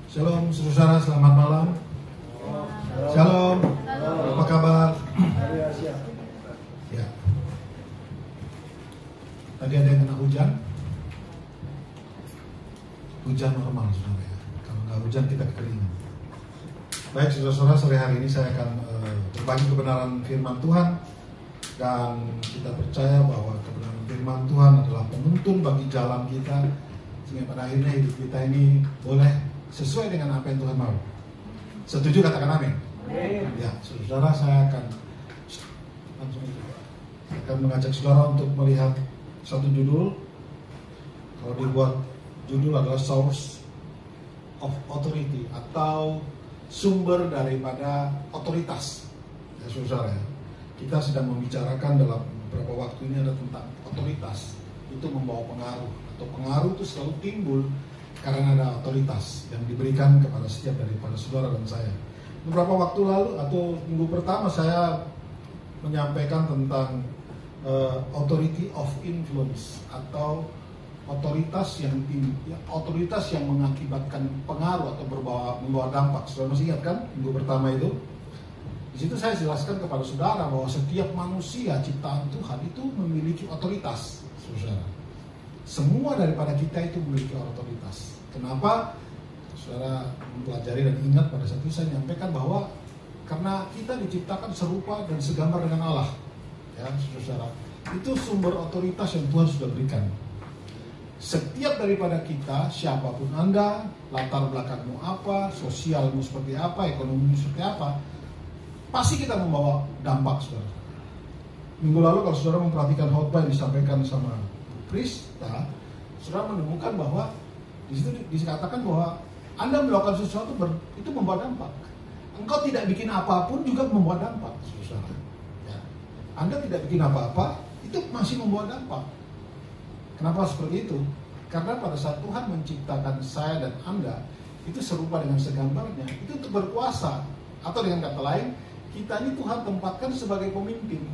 Shalom saudara, selamat malam. Shalom. Apa kabar? Ya. Tadi ada yang kena hujan. Hujan normal saudara ya. Kalau nggak hujan kita kekeringan. Baik saudara-saudara, sore hari ini saya akan berbagi kebenaran firman Tuhan. Dan kita percaya bahwa kebenaran firman Tuhan adalah penuntun bagi jalan kita, sehingga pada akhirnya hidup kita ini boleh sesuai dengan apa yang Tuhan mau. Setuju, katakan amin. Ya, saudara, saya akan mengajak saudara untuk melihat satu judul. Kalau dibuat judul adalah Source of Authority, atau sumber daripada otoritas. Ya saudara ya. Kita sedang membicarakan dalam beberapa waktu ini ada tentang otoritas. Itu membawa pengaruh, atau pengaruh itu selalu timbul karena ada otoritas yang diberikan kepada setiap daripada saudara dan saya. Beberapa waktu lalu atau minggu pertama saya menyampaikan tentang authority of influence, atau otoritas yang mengakibatkan pengaruh atau membawa dampak. Saudara masih ingat kan minggu pertama itu? Di situ saya jelaskan kepada saudara bahwa setiap manusia ciptaan Tuhan itu memiliki otoritas, saudara. Semua daripada kita itu memiliki otoritas. Kenapa? Saudara mempelajari dan ingat pada saat itu saya menyampaikan bahwa karena kita diciptakan serupa dan segambar dengan Allah, ya saudara. Itu sumber otoritas yang Tuhan sudah berikan. Setiap daripada kita, siapapun Anda, latar belakangmu apa, sosialmu seperti apa, ekonomimu seperti apa, pasti kita membawa dampak, saudara. Minggu lalu kalau saudara memperhatikan khotbah yang disampaikan sama Prista, saudara menemukan bahwa di situ dikatakan bahwa Anda melakukan sesuatu itu membawa dampak. Engkau tidak bikin apapun juga membawa dampak, saudara. Ya. Anda tidak bikin apa-apa, itu masih membawa dampak. Kenapa seperti itu? Karena pada saat Tuhan menciptakan saya dan Anda, itu serupa dengan segambarnya, itu untuk berkuasa. Atau dengan kata lain, kita ini Tuhan tempatkan sebagai pemimpin.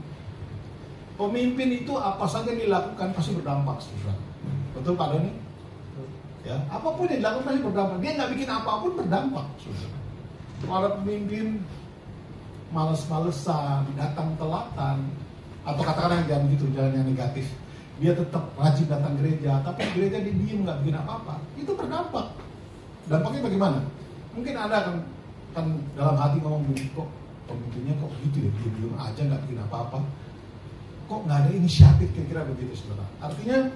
Pemimpin itu apa saja yang dilakukan pasti berdampak, saudara. Betul Pak Doni? Ya, apapun yang dilakukan pasti berdampak. Dia nggak bikin apapun berdampak, saudara. Kalau pemimpin males-malesan, datang telatan, atau katakanlah jangan gitu, jalan yang negatif. Dia tetap rajin datang gereja, tapi gereja dia diem nggak bikin apa-apa. Itu berdampak. Dampaknya bagaimana? Mungkin Anda kan dalam hati ngomong kok pemimpinnya kok gitu ya, diem aja nggak bikin apa-apa, kok nggak ada inisiatif, kira-kira begitu saudara. Artinya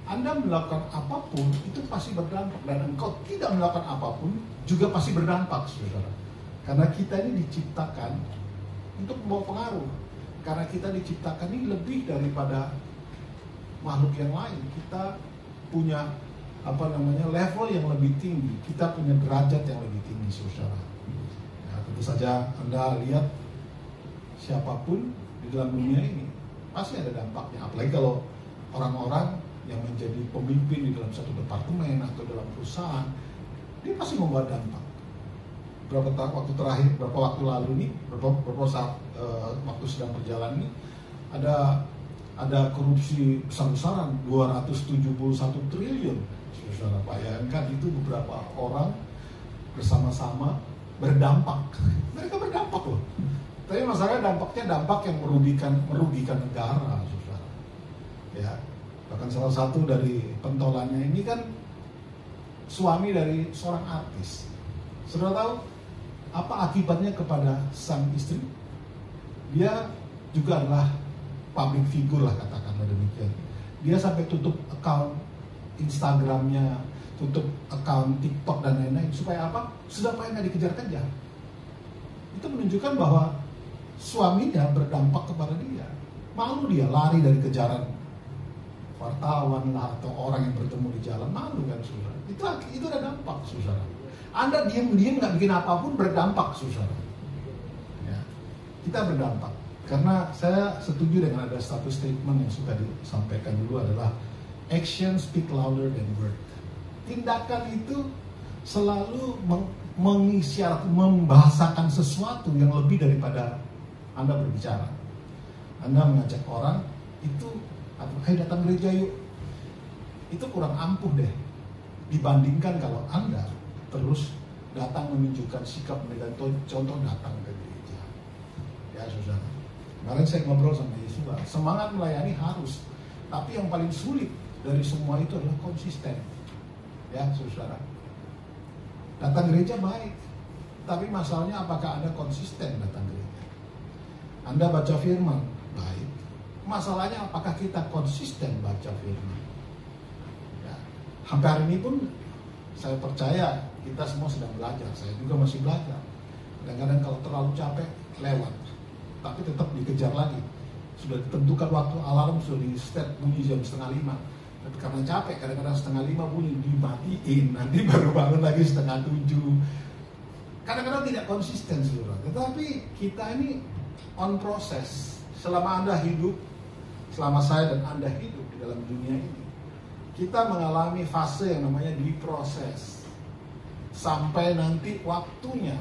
Anda melakukan apapun itu pasti berdampak, dan engkau tidak melakukan apapun juga pasti berdampak, saudara. Karena kita ini diciptakan untuk membawa pengaruh. Karena kita diciptakan ini lebih daripada makhluk yang lain. Kita punya level yang lebih tinggi. Kita punya derajat yang lebih tinggi, saudara. Nah, tentu saja Anda lihat siapapun di dalam dunia ini pasti ada dampaknya. Apalagi kalau orang-orang yang menjadi pemimpin di dalam satu departemen atau dalam perusahaan, dia pasti membawa dampak. Beberapa waktu lalu nih, beberapa saat waktu sedang berjalan nih, ada korupsi besar-besaran 271 triliun. Saudara bayangkan, itu beberapa orang bersama-sama berdampak. Mereka berdampak loh. Tapi masalahnya dampak yang merugikan negara, saudara. Ya, bahkan salah satu dari pentolannya ini kan suami dari seorang artis. Saudara tahu apa akibatnya kepada sang istri? Dia juga adalah public figure lah, katakanlah demikian. Dia sampai tutup account Instagramnya, tutup account TikTok dan lain-lain. Supaya apa? Supaya nggak dikejar-kejar. Itu menunjukkan bahwa suaminya berdampak kepada dia. Malu dia lari dari kejaran wartawan lah, atau orang yang bertemu di jalan. Malu kan, saudara. Itu ada dampak, saudara. Anda diam-diam nggak bikin apapun berdampak, saudara. Ya. Kita berdampak. Karena saya setuju dengan ada satu statement yang suka disampaikan dulu adalah action speak louder than word. Tindakan itu selalu membahasakan sesuatu yang lebih daripada Anda berbicara. Anda mengajak orang itu, ayo datang gereja yuk. Itu kurang ampuh deh dibandingkan kalau Anda terus datang menunjukkan sikap mereka, contoh datang ke gereja. Ya saudara, kemarin saya ngobrol sama Yesua, semangat melayani harus, tapi yang paling sulit dari semua itu adalah konsisten. Ya saudara, datang gereja baik, tapi masalahnya apakah Anda konsisten datang gereja? Anda baca firman baik, masalahnya apakah kita konsisten baca firman? Ya, sampai hari ini pun saya percaya kita semua sedang belajar, saya juga masih belajar. Kadang-kadang kalau terlalu capek lewat, tapi tetap dikejar lagi. Sudah ditentukan waktu, alarm sudah di set bunyi jam 4:30. Tapi karena capek, kadang-kadang 4:30 bunyi, dimatiin, nanti baru bangun lagi 6:30. Kadang-kadang tidak konsisten saudara. Tetapi kita ini on proses. Selama Anda hidup, selama saya dan Anda hidup di dalam dunia ini, kita mengalami fase yang namanya diproses. Sampai nanti waktunya,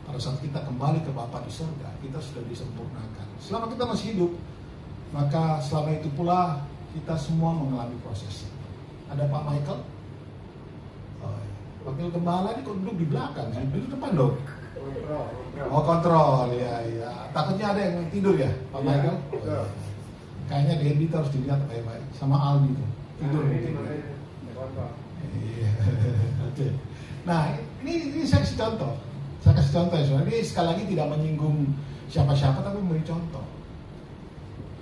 pada saat kita kembali ke Bapa di surga, kita sudah disempurnakan. Selama kita masih hidup, maka selama itu pula kita semua mengalami proses. Ada Pak Michael? Oh, wakil gembala ini kok duduk di belakang, duduk depan dong. Oh, kontrol, ya. Takutnya ada yang tidur ya, Pak Michael? Oh, ya. Kayaknya Dendi harus dilihat baik-baik, sama Aldi tuh. Tidur mungkin. Iya. Oke. Nah, ini saya kasih contoh. Saya kasih contoh ya, saudara. Ini sekali lagi tidak menyinggung siapa-siapa, tapi memberi contoh.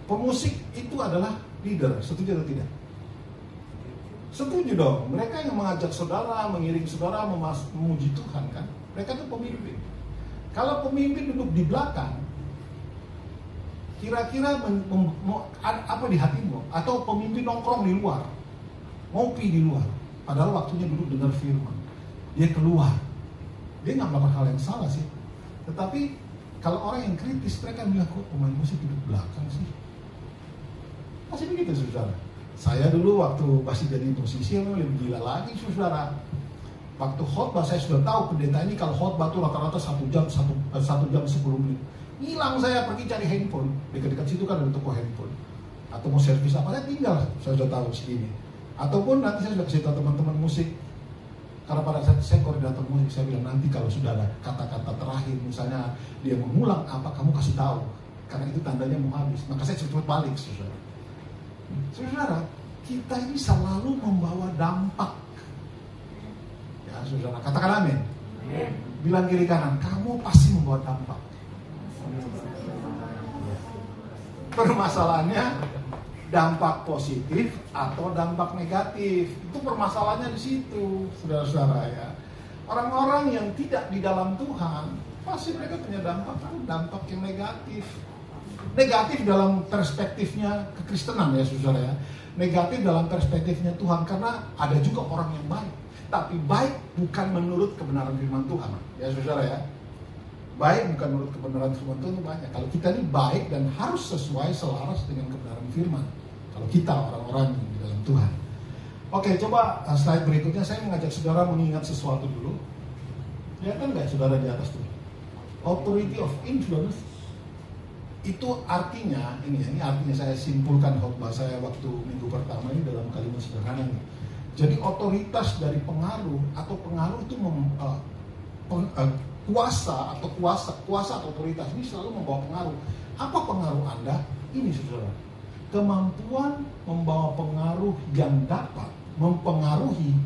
Pemusik itu adalah leader, setuju atau tidak? Setuju dong. Mereka yang mengajak saudara, mengiring saudara, memuji Tuhan kan. Mereka itu pemimpin. Kalau pemimpin duduk di belakang, kira-kira apa di hatimu? Atau pemimpin nongkrong di luar, ngopi di luar, padahal waktunya duduk dengar firman. Dia keluar, dia nggak melakukan hal yang salah sih. Tetapi kalau orang yang kritis, mereka bilang, kok pemain musik duduk belakang sih? Masih begitu saudara. Saya dulu waktu masih jadi musisi lebih gila lagi saudara. Waktu khotbah saya sudah tahu pendeta ini kalau khotbah tuh rata-rata 1 jam 10 menit. Hilang saya pergi cari handphone. Dekat-dekat situ kan ada toko handphone. Atau mau servis apa, saya tinggal. Saya sudah tahu segini. Ataupun nanti saya sudah kasih tahu teman-teman musik. Karena pada saat saya koordinator musik, saya bilang nanti kalau sudah ada kata-kata terakhir, misalnya dia mengulang apa, kamu kasih tahu. Karena itu tandanya mau habis. Maka saya cepat balik saudara. Saudara, kita ini selalu membawa dampak. Ya saudara, katakan amin. Bilang kiri kanan, kamu pasti membawa dampak. Permasalahannya dampak positif atau dampak negatif. Itu permasalahannya di situ, saudara-saudara ya. Orang-orang yang tidak di dalam Tuhan, pasti mereka punya dampak yang negatif. Negatif dalam perspektifnya kekristenan ya saudara ya. Negatif dalam perspektifnya Tuhan, karena ada juga orang yang baik. Tapi baik bukan menurut kebenaran firman Tuhan. Ya saudara ya. Baik bukan menurut kebenaran firman Tuhan itu banyak. Kalau kita ini baik dan harus sesuai selaras dengan kebenaran firman. Kalau kita orang-orang yang di dalam Tuhan. Oke, coba slide berikutnya saya mengajak saudara mengingat sesuatu dulu. Lihat nggak saudara di atas tuh? Authority of influence. Itu artinya, ini artinya saya simpulkan khotbah saya waktu minggu pertama ini dalam kalimat sederhana ini. Jadi otoritas dari pengaruh atau pengaruh itu kuasa atau otoritas ini selalu membawa pengaruh. Apa pengaruh Anda? Ini saudara. Kemampuan membawa pengaruh yang dapat mempengaruhi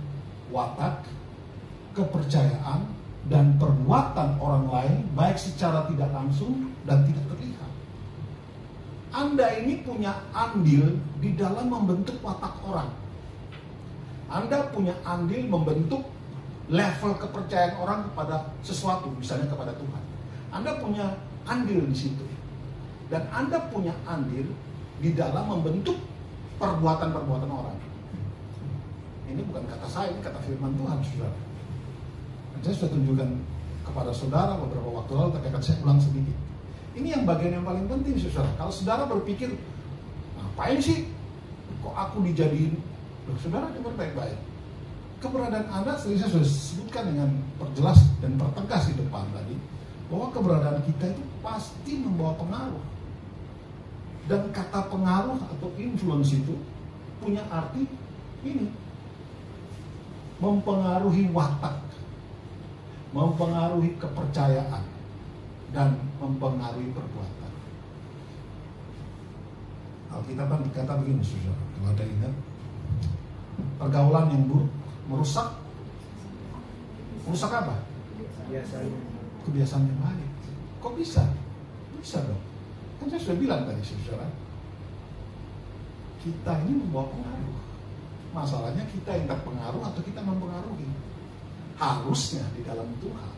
watak, kepercayaan, dan perbuatan orang lain baik secara tidak langsung dan tidak terlihat. Anda ini punya andil di dalam membentuk watak orang. Anda punya andil membentuk level kepercayaan orang kepada sesuatu, misalnya kepada Tuhan. Anda punya andil di situ. Dan Anda punya andil di dalam membentuk perbuatan-perbuatan orang. Ini bukan kata saya, ini kata firman Tuhan, saudara. Dan saya sudah tunjukkan kepada saudara beberapa waktu lalu, tapi akan saya ulang sedikit. Ini yang bagian yang paling penting, saudara. Kalau saudara berpikir, ngapain sih kok aku dijadiin? Loh, saudara dengar baik-baik. Keberadaan Anda, saya sudah sebutkan dengan perjelas dan pertegas di depan tadi, bahwa keberadaan kita itu pasti membawa pengaruh. Dan kata pengaruh atau influence itu punya arti ini, mempengaruhi watak, mempengaruhi kepercayaan, dan mempengaruhi perbuatan. Alkitab kan berkata begini, saudara, kalau ada ingat, pergaulan yang buruk merusak apa? Kebiasaan yang baik. Kok bisa? Bisa dong. Kan saya sudah bilang tadi, saudara, kita ini membawa pengaruh. Masalahnya kita yang terpengaruh atau kita mempengaruhi. Harusnya di dalam Tuhan,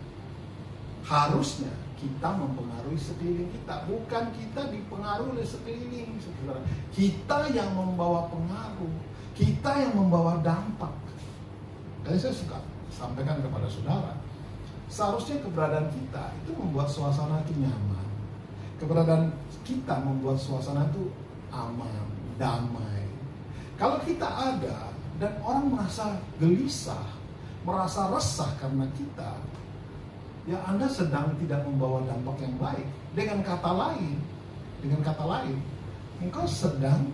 harusnya kita mempengaruhi sekeliling kita, bukan kita dipengaruhi oleh sekeliling, saudara. Kita yang membawa pengaruh, kita yang membawa dampak. Dan saya suka sampaikan kepada saudara, seharusnya keberadaan kita itu membuat suasana itu nyaman. Keberadaan kita membuat suasana itu aman, damai. Kalau kita ada dan orang merasa gelisah, merasa resah karena kita, ya Anda sedang tidak membawa dampak yang baik. Dengan kata lain, engkau sedang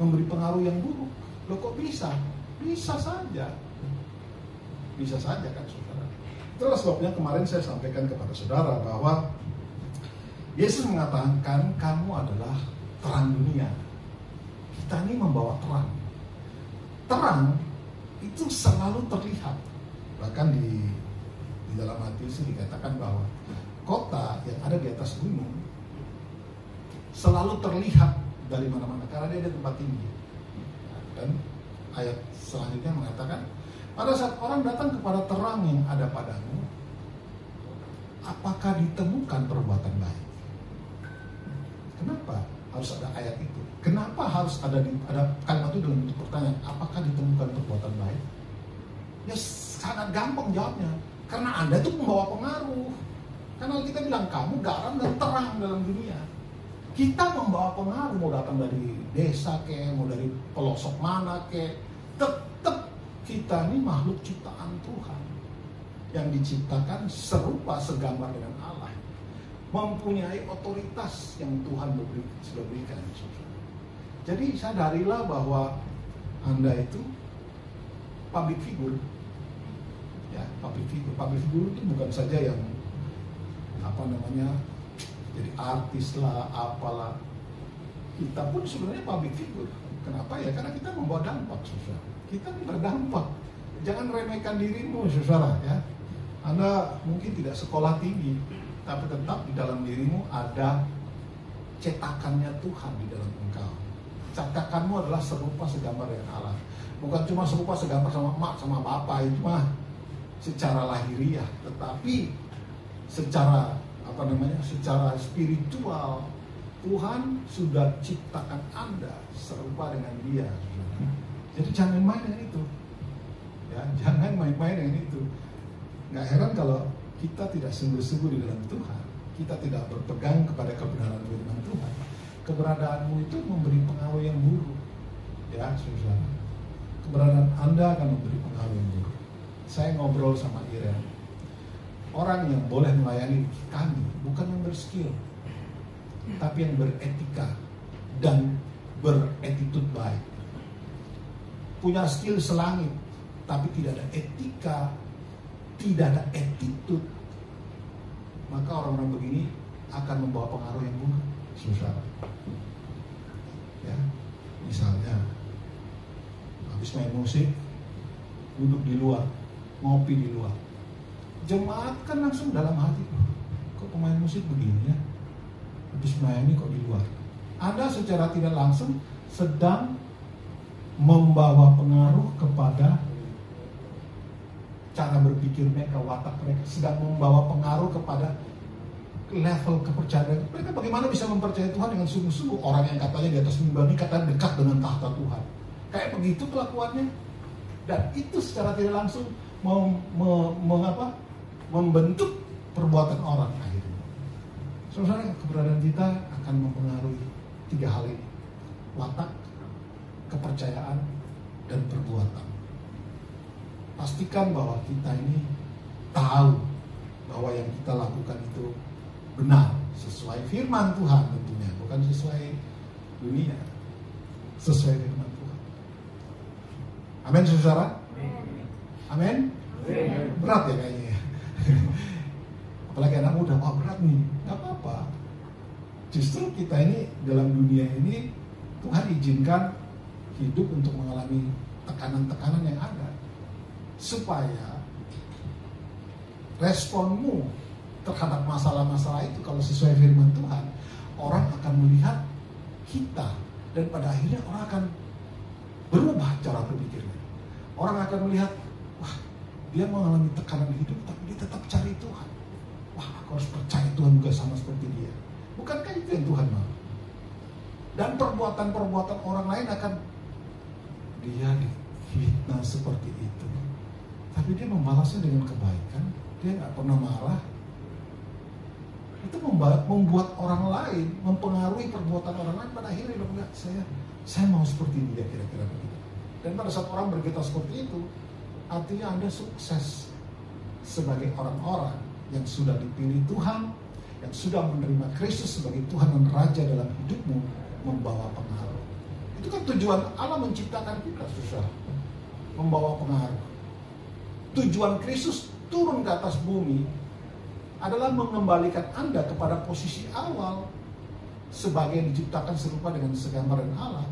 memberi pengaruh yang buruk. Loh kok bisa? Bisa saja kan saudara. Itulah sebabnya kemarin saya sampaikan kepada saudara bahwa Yesus mengatakan kamu adalah terang dunia. Kita ini membawa terang. Terang itu selalu terlihat. Bahkan di dalam Matius dikatakan bahwa kota yang ada di atas gunung selalu terlihat dari mana-mana karena dia ada tempat tinggi. Dan ayat selanjutnya mengatakan, pada saat orang datang kepada terang yang ada padamu, apakah ditemukan perbuatan baik? Kenapa harus ada ayat itu? Kenapa harus ada kalimat itu dalam bentuk pertanyaan? Apakah ditemukan perbuatan baik? Ya sangat gampang jawabnya. Karena Anda itu membawa pengaruh. Karena kita bilang kamu garam dan terang dalam dunia. Kita membawa pengaruh, mau datang dari desa mau dari pelosok mana tetap kita ini makhluk ciptaan Tuhan yang diciptakan serupa segambar dengan Allah, mempunyai otoritas yang Tuhan sudah berikan. Jadi sadarilah bahwa Anda itu public figure. Ya, public figure itu bukan saja yang jadi artis lah, apalah. Kita pun sebenarnya public figure. Kenapa ya? Karena kita membawa dampak, saudara. Kita berdampak. Jangan remehkan dirimu, saudara. Ya, Anda mungkin tidak sekolah tinggi, tapi tetap di dalam dirimu ada cetakannya Tuhan di dalam engkau. Cetakanmu adalah serupa segambar dengan Allah. Bukan cuma serupa segambar sama emak sama bapak, itu mah secara lahiriah, tetapi secara secara spiritual Tuhan sudah ciptakan Anda serupa dengan Dia. Jadi jangan main dengan itu. Ya, jangan main-main dengan itu. Nggak heran kalau kita tidak sungguh-sungguh di dalam Tuhan, kita tidak berpegang kepada kebenaran firman Tuhan. Keberadaanmu itu memberi pengaruh yang buruk. Ya, saudara. Keberadaan Anda akan memberi pengaruh yang buruk. Saya ngobrol sama Iren, orang yang boleh melayani kami bukan yang berskill, tapi yang beretika dan beretitude baik. Punya skill selangit, tapi tidak ada etika, tidak ada attitude, maka orang-orang begini akan membawa pengaruh yang buruk. Susah. Ya, misalnya habis main musik, duduk di luar, ngopi di luar. Jemaat kan langsung dalam hati, kok pemain musik begini ya? Habis main ini kok di luar. Anda secara tidak langsung sedang membawa pengaruh kepada cara berpikir mereka, watak mereka, sedang membawa pengaruh kepada level kepercayaan mereka. Bagaimana bisa mempercayai Tuhan dengan sungguh-sungguh? Orang yang katanya di atas mimbar ini katanya dekat dengan tahta Tuhan, kayak begitu kelakuannya. Dan itu secara tidak langsung membentuk perbuatan orang akhirnya. Saudara, keberadaan kita akan mempengaruhi 3 hal ini: watak, kepercayaan, dan perbuatan. Pastikan bahwa kita ini tahu bahwa yang kita lakukan itu benar, sesuai firman Tuhan tentunya, bukan sesuai dunia, sesuai firman Tuhan. Amin, saudara. Amin. Berat ya kayaknya. Apalagi anak muda, wah berat nih, nggak apa-apa. Justru kita ini dalam dunia ini Tuhan izinkan hidup untuk mengalami tekanan-tekanan yang ada, supaya responmu terhadap masalah-masalah itu kalau sesuai firman Tuhan, orang akan melihat kita, dan pada akhirnya orang akan berubah cara berpikirnya. Orang akan melihat, wah, dia mengalami tekanan hidup tapi dia tetap cari Tuhan. Wah, aku harus percaya Tuhan juga sama seperti dia. Bukankah itu yang Tuhan mau? Dan perbuatan-perbuatan orang lain akan, dia difitnah seperti itu, tapi dia membalasnya dengan kebaikan. Dia nggak pernah marah. Itu membuat orang lain, mempengaruhi perbuatan orang lain. Pada akhirnya dia bilang, saya mau seperti dia, kira-kira begitu. Dan pada saat orang berkata seperti itu, artinya Anda sukses sebagai orang-orang yang sudah dipilih Tuhan, yang sudah menerima Kristus sebagai Tuhan dan Raja dalam hidupmu, membawa pengaruh. Itu kan tujuan Allah menciptakan kita, susah, membawa pengaruh. Tujuan Kristus turun ke atas bumi adalah mengembalikan Anda kepada posisi awal sebagai yang diciptakan serupa dengan segambaran Allah.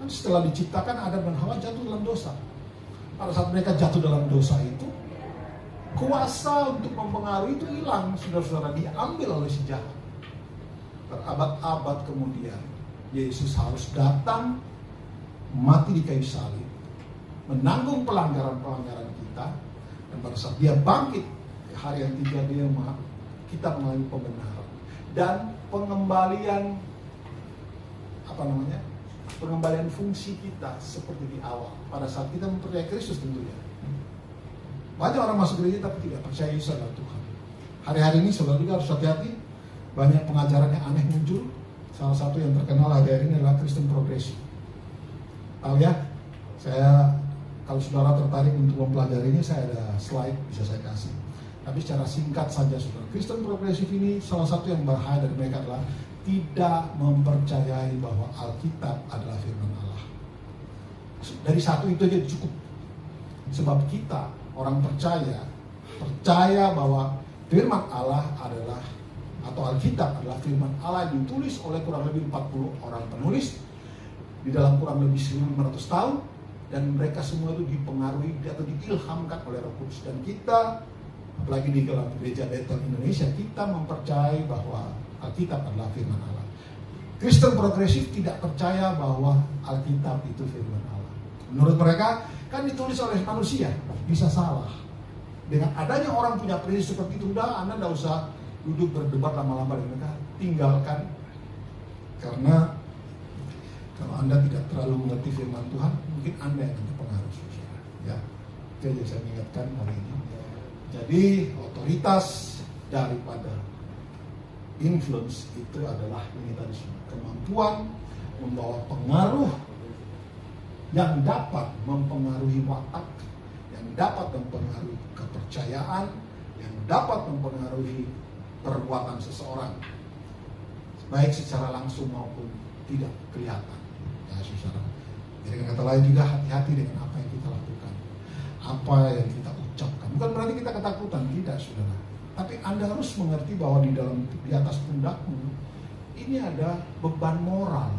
Kan setelah diciptakan, Adam dan Hawa jatuh dalam dosa. Pada saat mereka jatuh dalam dosa itu, kuasa untuk mempengaruhi itu hilang, saudara-saudara, diambil oleh si jahat. Berabad-abad kemudian, Yesus harus datang, mati di kayu salib, menanggung pelanggaran-pelanggaran kita, dan pada saat dia bangkit hari yang ketiga, kita mengalami pembenaran dan pengembalian pengembalian fungsi kita seperti di awal pada saat kita mempercayai Kristus. Tentunya banyak orang masuk gereja tapi tidak percaya Yesus adalah Tuhan. Hari-hari ini saudara juga harus hati-hati, banyak pengajaran yang aneh muncul. Salah satu yang terkenal hari-hari ini adalah Kristen progresif. Tahu ya, kalau saudara tertarik untuk mempelajarinya, saya ada slide bisa saya kasih. Tapi secara singkat saja, saudara, Kristen progresif ini salah satu yang bahaya dari mereka adalah tidak mempercayai bahwa Alkitab adalah firman Allah. Dari satu itu aja cukup. Sebab kita, orang percaya bahwa firman Allah adalah, atau Alkitab adalah firman Allah yang ditulis oleh kurang lebih 40 orang penulis di dalam kurang lebih 1500 tahun. Dan mereka semua itu dipengaruhi atau diilhamkan oleh Roh Kudus. Dan kita, apalagi di dalam gereja Bethel Indonesia, kita mempercayai bahwa Alkitab adalah firman Allah. Kristen progresif tidak percaya bahwa Alkitab itu firman Allah. Menurut mereka, kan ditulis oleh manusia, bisa salah. Dengan adanya orang punya prinsip seperti itu, udah Anda tidak usah duduk berdebat lama-lama dengan mereka, tinggalkan. Karena kalau Anda tidak terlalu mengerti firman Tuhan, mungkin Anda yang akan terpengaruh. Ya, itu yang saya ingatkan hari ini. Jadi otoritas daripada influence itu adalah ini tadi, kemampuan membawa pengaruh yang dapat mempengaruhi watak, yang dapat mempengaruhi kepercayaan, yang dapat mempengaruhi perbuatan seseorang, baik secara langsung maupun tidak kelihatan. Ya, saudara. Jadi dengan kata lain juga hati-hati dengan apa yang kita lakukan, apa yang kita ucapkan. Bukan berarti kita ketakutan, tidak, saudara. Tapi Anda harus mengerti bahwa di atas pundakmu ini ada beban moral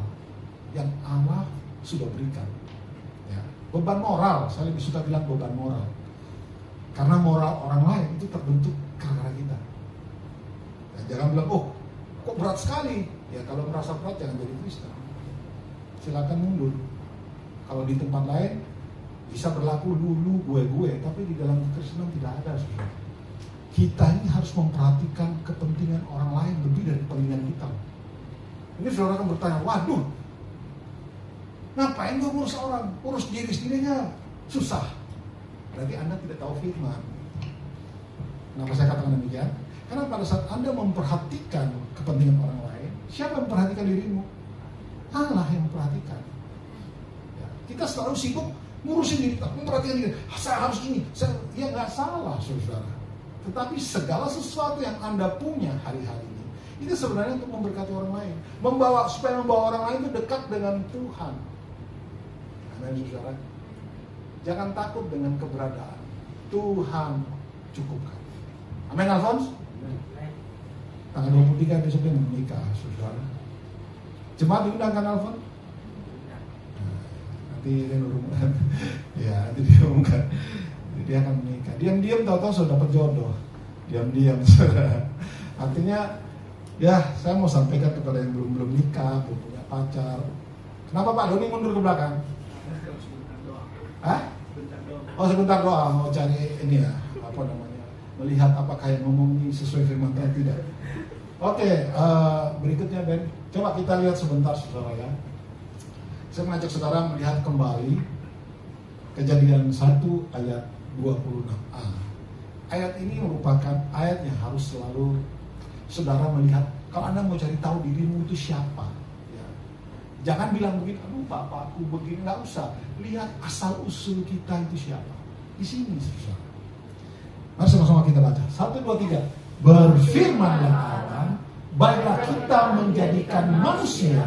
yang Allah sudah berikan. Ya, beban moral, saya lebih suka bilang beban moral. Karena moral orang lain itu terbentuk karena kita. Ya, jangan bilang, oh kok berat sekali. Ya kalau merasa berat jangan jadi Kristen. Silakan mundur. Kalau di tempat lain bisa berlaku lu gue, tapi di dalam Kristen tidak ada, saudara. Kita ini harus memperhatikan kepentingan orang lain lebih dari kepentingan kita. Ini saudara akan bertanya, waduh, ngapain gue ngurus orang? Urus diri sendirinya susah. Berarti Anda tidak tahu firman. Kenapa saya katakan demikian? Karena pada saat Anda memperhatikan kepentingan orang lain, siapa yang memperhatikan dirimu? Allah yang memperhatikan. Ya, kita selalu sibuk ngurusin diri kita, memperhatikan diri. Saya harus ini, ya nggak salah, saudara. Tetapi segala sesuatu yang Anda punya hari-hari ini, itu sebenarnya untuk memberkati orang lain, supaya membawa orang lain itu dekat dengan Tuhan. Amin, saudara. Jangan takut dengan keberadaan. Tuhan cukupkan. Amin, Alfons? Tanggal 23 besok dia menikah, saudara. Jemaat diundang kan, Alfons? Nanti dia ngomongkan, ya nanti dia ngomongkan, dia akan menikah. Diam-diam tahu-tahu sudah dapat jodoh. Diam-diam, saudara. Artinya, ya saya mau sampaikan kepada yang belum nikah, belum punya pacar. Kenapa Pak Doni mundur ke belakang? Hah? Oh, sebentar doa, mau cari ini ya, apa namanya, melihat apakah yang ngomong ini sesuai firman Tuhan tidak. Oke, berikutnya Ben, coba kita lihat sebentar saudara ya. Saya mengajak saudara melihat kembali Kejadian 1 ayat 26a. Ayat ini merupakan ayat yang harus selalu saudara melihat. Kalau Anda mau cari tahu dirimu itu siapa, ya. Jangan bilang begini, aduh bapakku begini, nggak usah. Lihat asal usul kita itu siapa. Di sini saudara. Mari sama-sama kita baca. 1, 2, 3. Berfirmanlah Allah, baiklah kita menjadikan manusia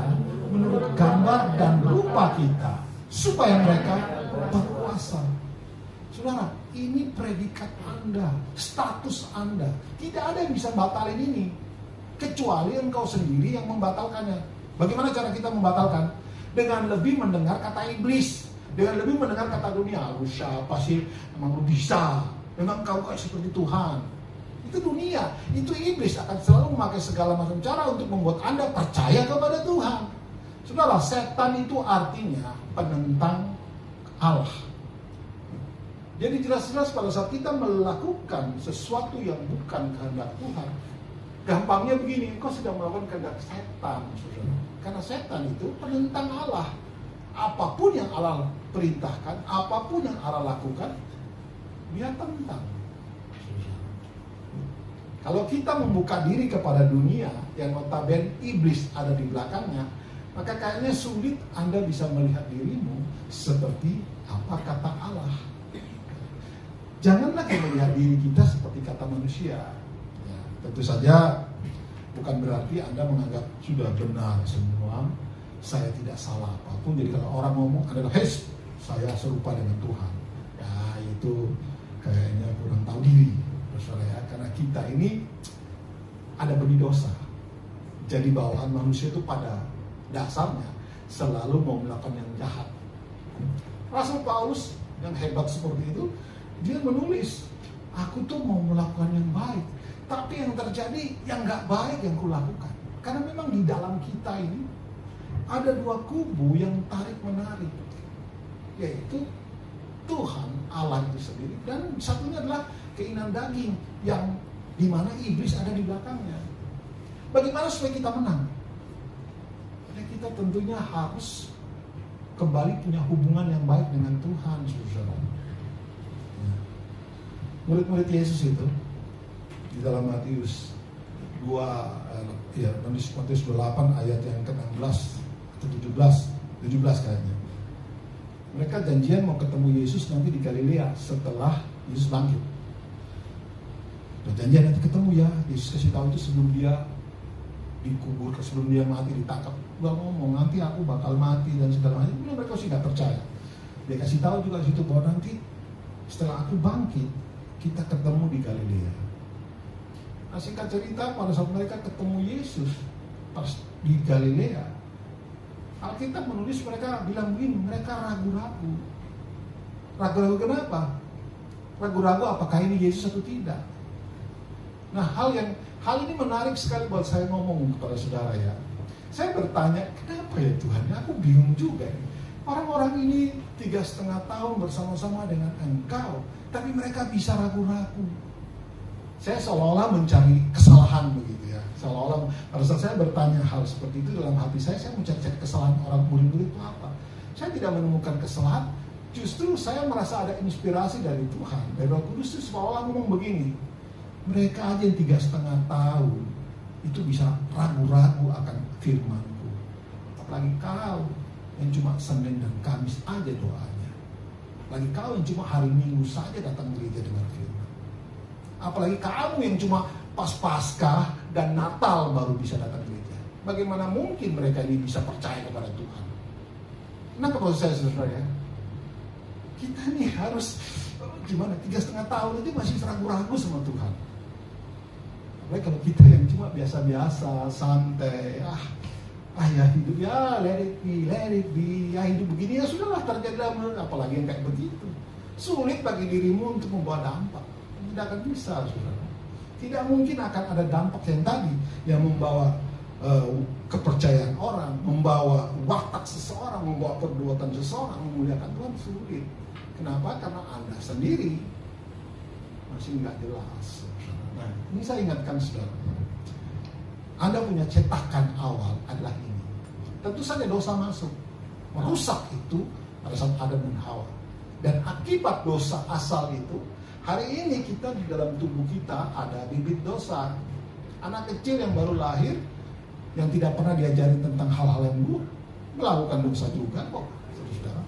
menurut gambar dan rupa kita, supaya mereka berkuasa. Saudara, ini predikat Anda, status Anda. Tidak ada yang bisa batalin ini, kecuali engkau sendiri yang membatalkannya. Bagaimana cara kita membatalkan? Dengan lebih mendengar kata iblis, dengan lebih mendengar kata dunia. Lu siapa sih? Emang lu bisa? Memang kau kayak seperti Tuhan? Itu dunia, itu iblis akan selalu memakai segala macam cara untuk membuat Anda percaya kepada Tuhan. Saudara, setan itu artinya penentang Allah. Jadi jelas-jelas pada saat kita melakukan sesuatu yang bukan kehendak Tuhan, gampangnya begini, engkau sedang melakukan kehendak setan, saudara. Karena setan itu penentang Allah. Apapun yang Allah perintahkan, apapun yang Allah lakukan, dia tentang. Kalau kita membuka diri kepada dunia yang notabene iblis ada di belakangnya, maka kayaknya sulit Anda bisa melihat dirimu seperti apa kata Allah. Janganlah kita melihat diri kita seperti kata manusia. Ya, tentu saja bukan berarti Anda menganggap sudah benar semua, saya tidak salah apapun. Jadi kalau orang ngomong adalah, saya serupa dengan Tuhan. Ya itu kayaknya kurang tahu diri. Saudara ya, karena kita ini ada benih dosa. Jadi bawaan manusia itu pada dasarnya selalu mau melakukan yang jahat. Rasul Paulus yang hebat seperti itu, dia menulis, aku tuh mau melakukan yang baik, tapi yang terjadi yang gak baik yang kulakukan. Karena memang di dalam kita ini ada dua kubu yang tarik menarik, yaitu Tuhan Allah itu sendiri, dan satunya adalah keinginan daging yang dimana iblis ada di belakangnya. Bagaimana supaya kita menang? Ya, kita tentunya harus kembali punya hubungan yang baik dengan Tuhan, saudara. Ya. Murid-murid Yesus itu di dalam Matius 28 ayat yang ke-16 atau 17 kayaknya. Mereka janjian mau ketemu Yesus nanti di Galilea setelah Yesus bangkit. Janjian nanti ketemu ya. Yesus kasih tahu itu sebelum dia dikubur, sebelum dia mati ditangkap. Dia ngomong nanti aku bakal mati dan segala macam. Belum, mereka sih nggak percaya. Dia kasih tahu juga di situ bahwa nanti setelah aku bangkit kita ketemu di Galilea. Nah, singkat cerita pada saat mereka ketemu Yesus pas di Galilea, Alkitab menulis mereka bilang begini, mereka ragu-ragu. Ragu-ragu kenapa? Ragu-ragu apakah ini Yesus atau tidak. Nah, hal ini menarik sekali buat saya ngomong kepada saudara ya. Saya bertanya, kenapa ya Tuhan? Aku bingung juga. Orang-orang ini 3,5 tahun bersama-sama dengan Engkau, tapi mereka bisa ragu-ragu. Saya seolah-olah mencari kesalahan begitu ya. Seolah-olah pada saat saya bertanya hal seperti itu dalam hati saya mencari kesalahan orang murid-murid itu apa. Saya tidak menemukan kesalahan, justru saya merasa ada inspirasi dari Tuhan. Dari Roh Kudus itu seolah-olah ngomong begini, mereka aja yang 3,5 tahun itu bisa ragu-ragu akan firman-Ku. Apalagi kau yang cuma Senin dan Kamis aja doanya. Apalagi kau yang cuma hari Minggu saja datang gereja dengar firman. Apalagi kamu yang cuma pas Paskah dan Natal baru bisa datang gereja. Bagaimana mungkin mereka ini bisa percaya kepada Tuhan? Kenapa kalau saya saudara ya? Kita nih harus gimana? 3,5 tahun itu masih ragu-ragu sama Tuhan. Apalagi kalau kita yang cuma biasa-biasa, santai, ya hidup ya let it be, ya hidup begini ya sudahlah, terjadilah, apalagi yang kayak begitu. Sulit bagi dirimu untuk membawa dampak. Tidak akan bisa, saudara. Tidak mungkin akan ada dampak yang tadi yang membawa kepercayaan orang, membawa watak seseorang, membawa perbuatan seseorang, memuliakan Tuhan. Sulit. Kenapa? Karena Anda sendiri masih nggak jelas. Nah, ini saya ingatkan saudara, Anda punya cetakan awal adalah ini. Tentu saja dosa masuk, merusak itu pada saat Adam dan Hawa. Dan akibat dosa asal itu, hari ini kita di dalam tubuh kita ada bibit dosa. Anak kecil yang baru lahir, yang tidak pernah diajarin tentang hal-hal yang buruk, melakukan dosa juga kok, saudara.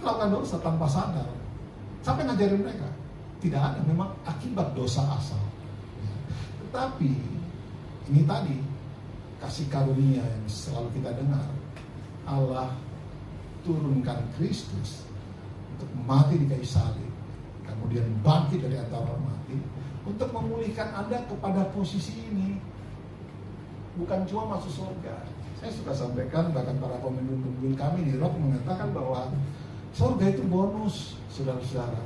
Melakukan dosa tanpa sadar. Sampai ngajarin mereka. Tidak ada, memang akibat dosa asal. Tetapi ini tadi kasih karunia yang selalu kita dengar. Allah turunkan Kristus untuk mati di kayu salib, kemudian bangkit dari antara orang mati untuk memulihkan Anda kepada posisi ini. Bukan cuma masuk surga. Saya suka sampaikan, bahkan para pemimpin kami di Rock mengatakan bahwa surga itu bonus, saudara-saudara.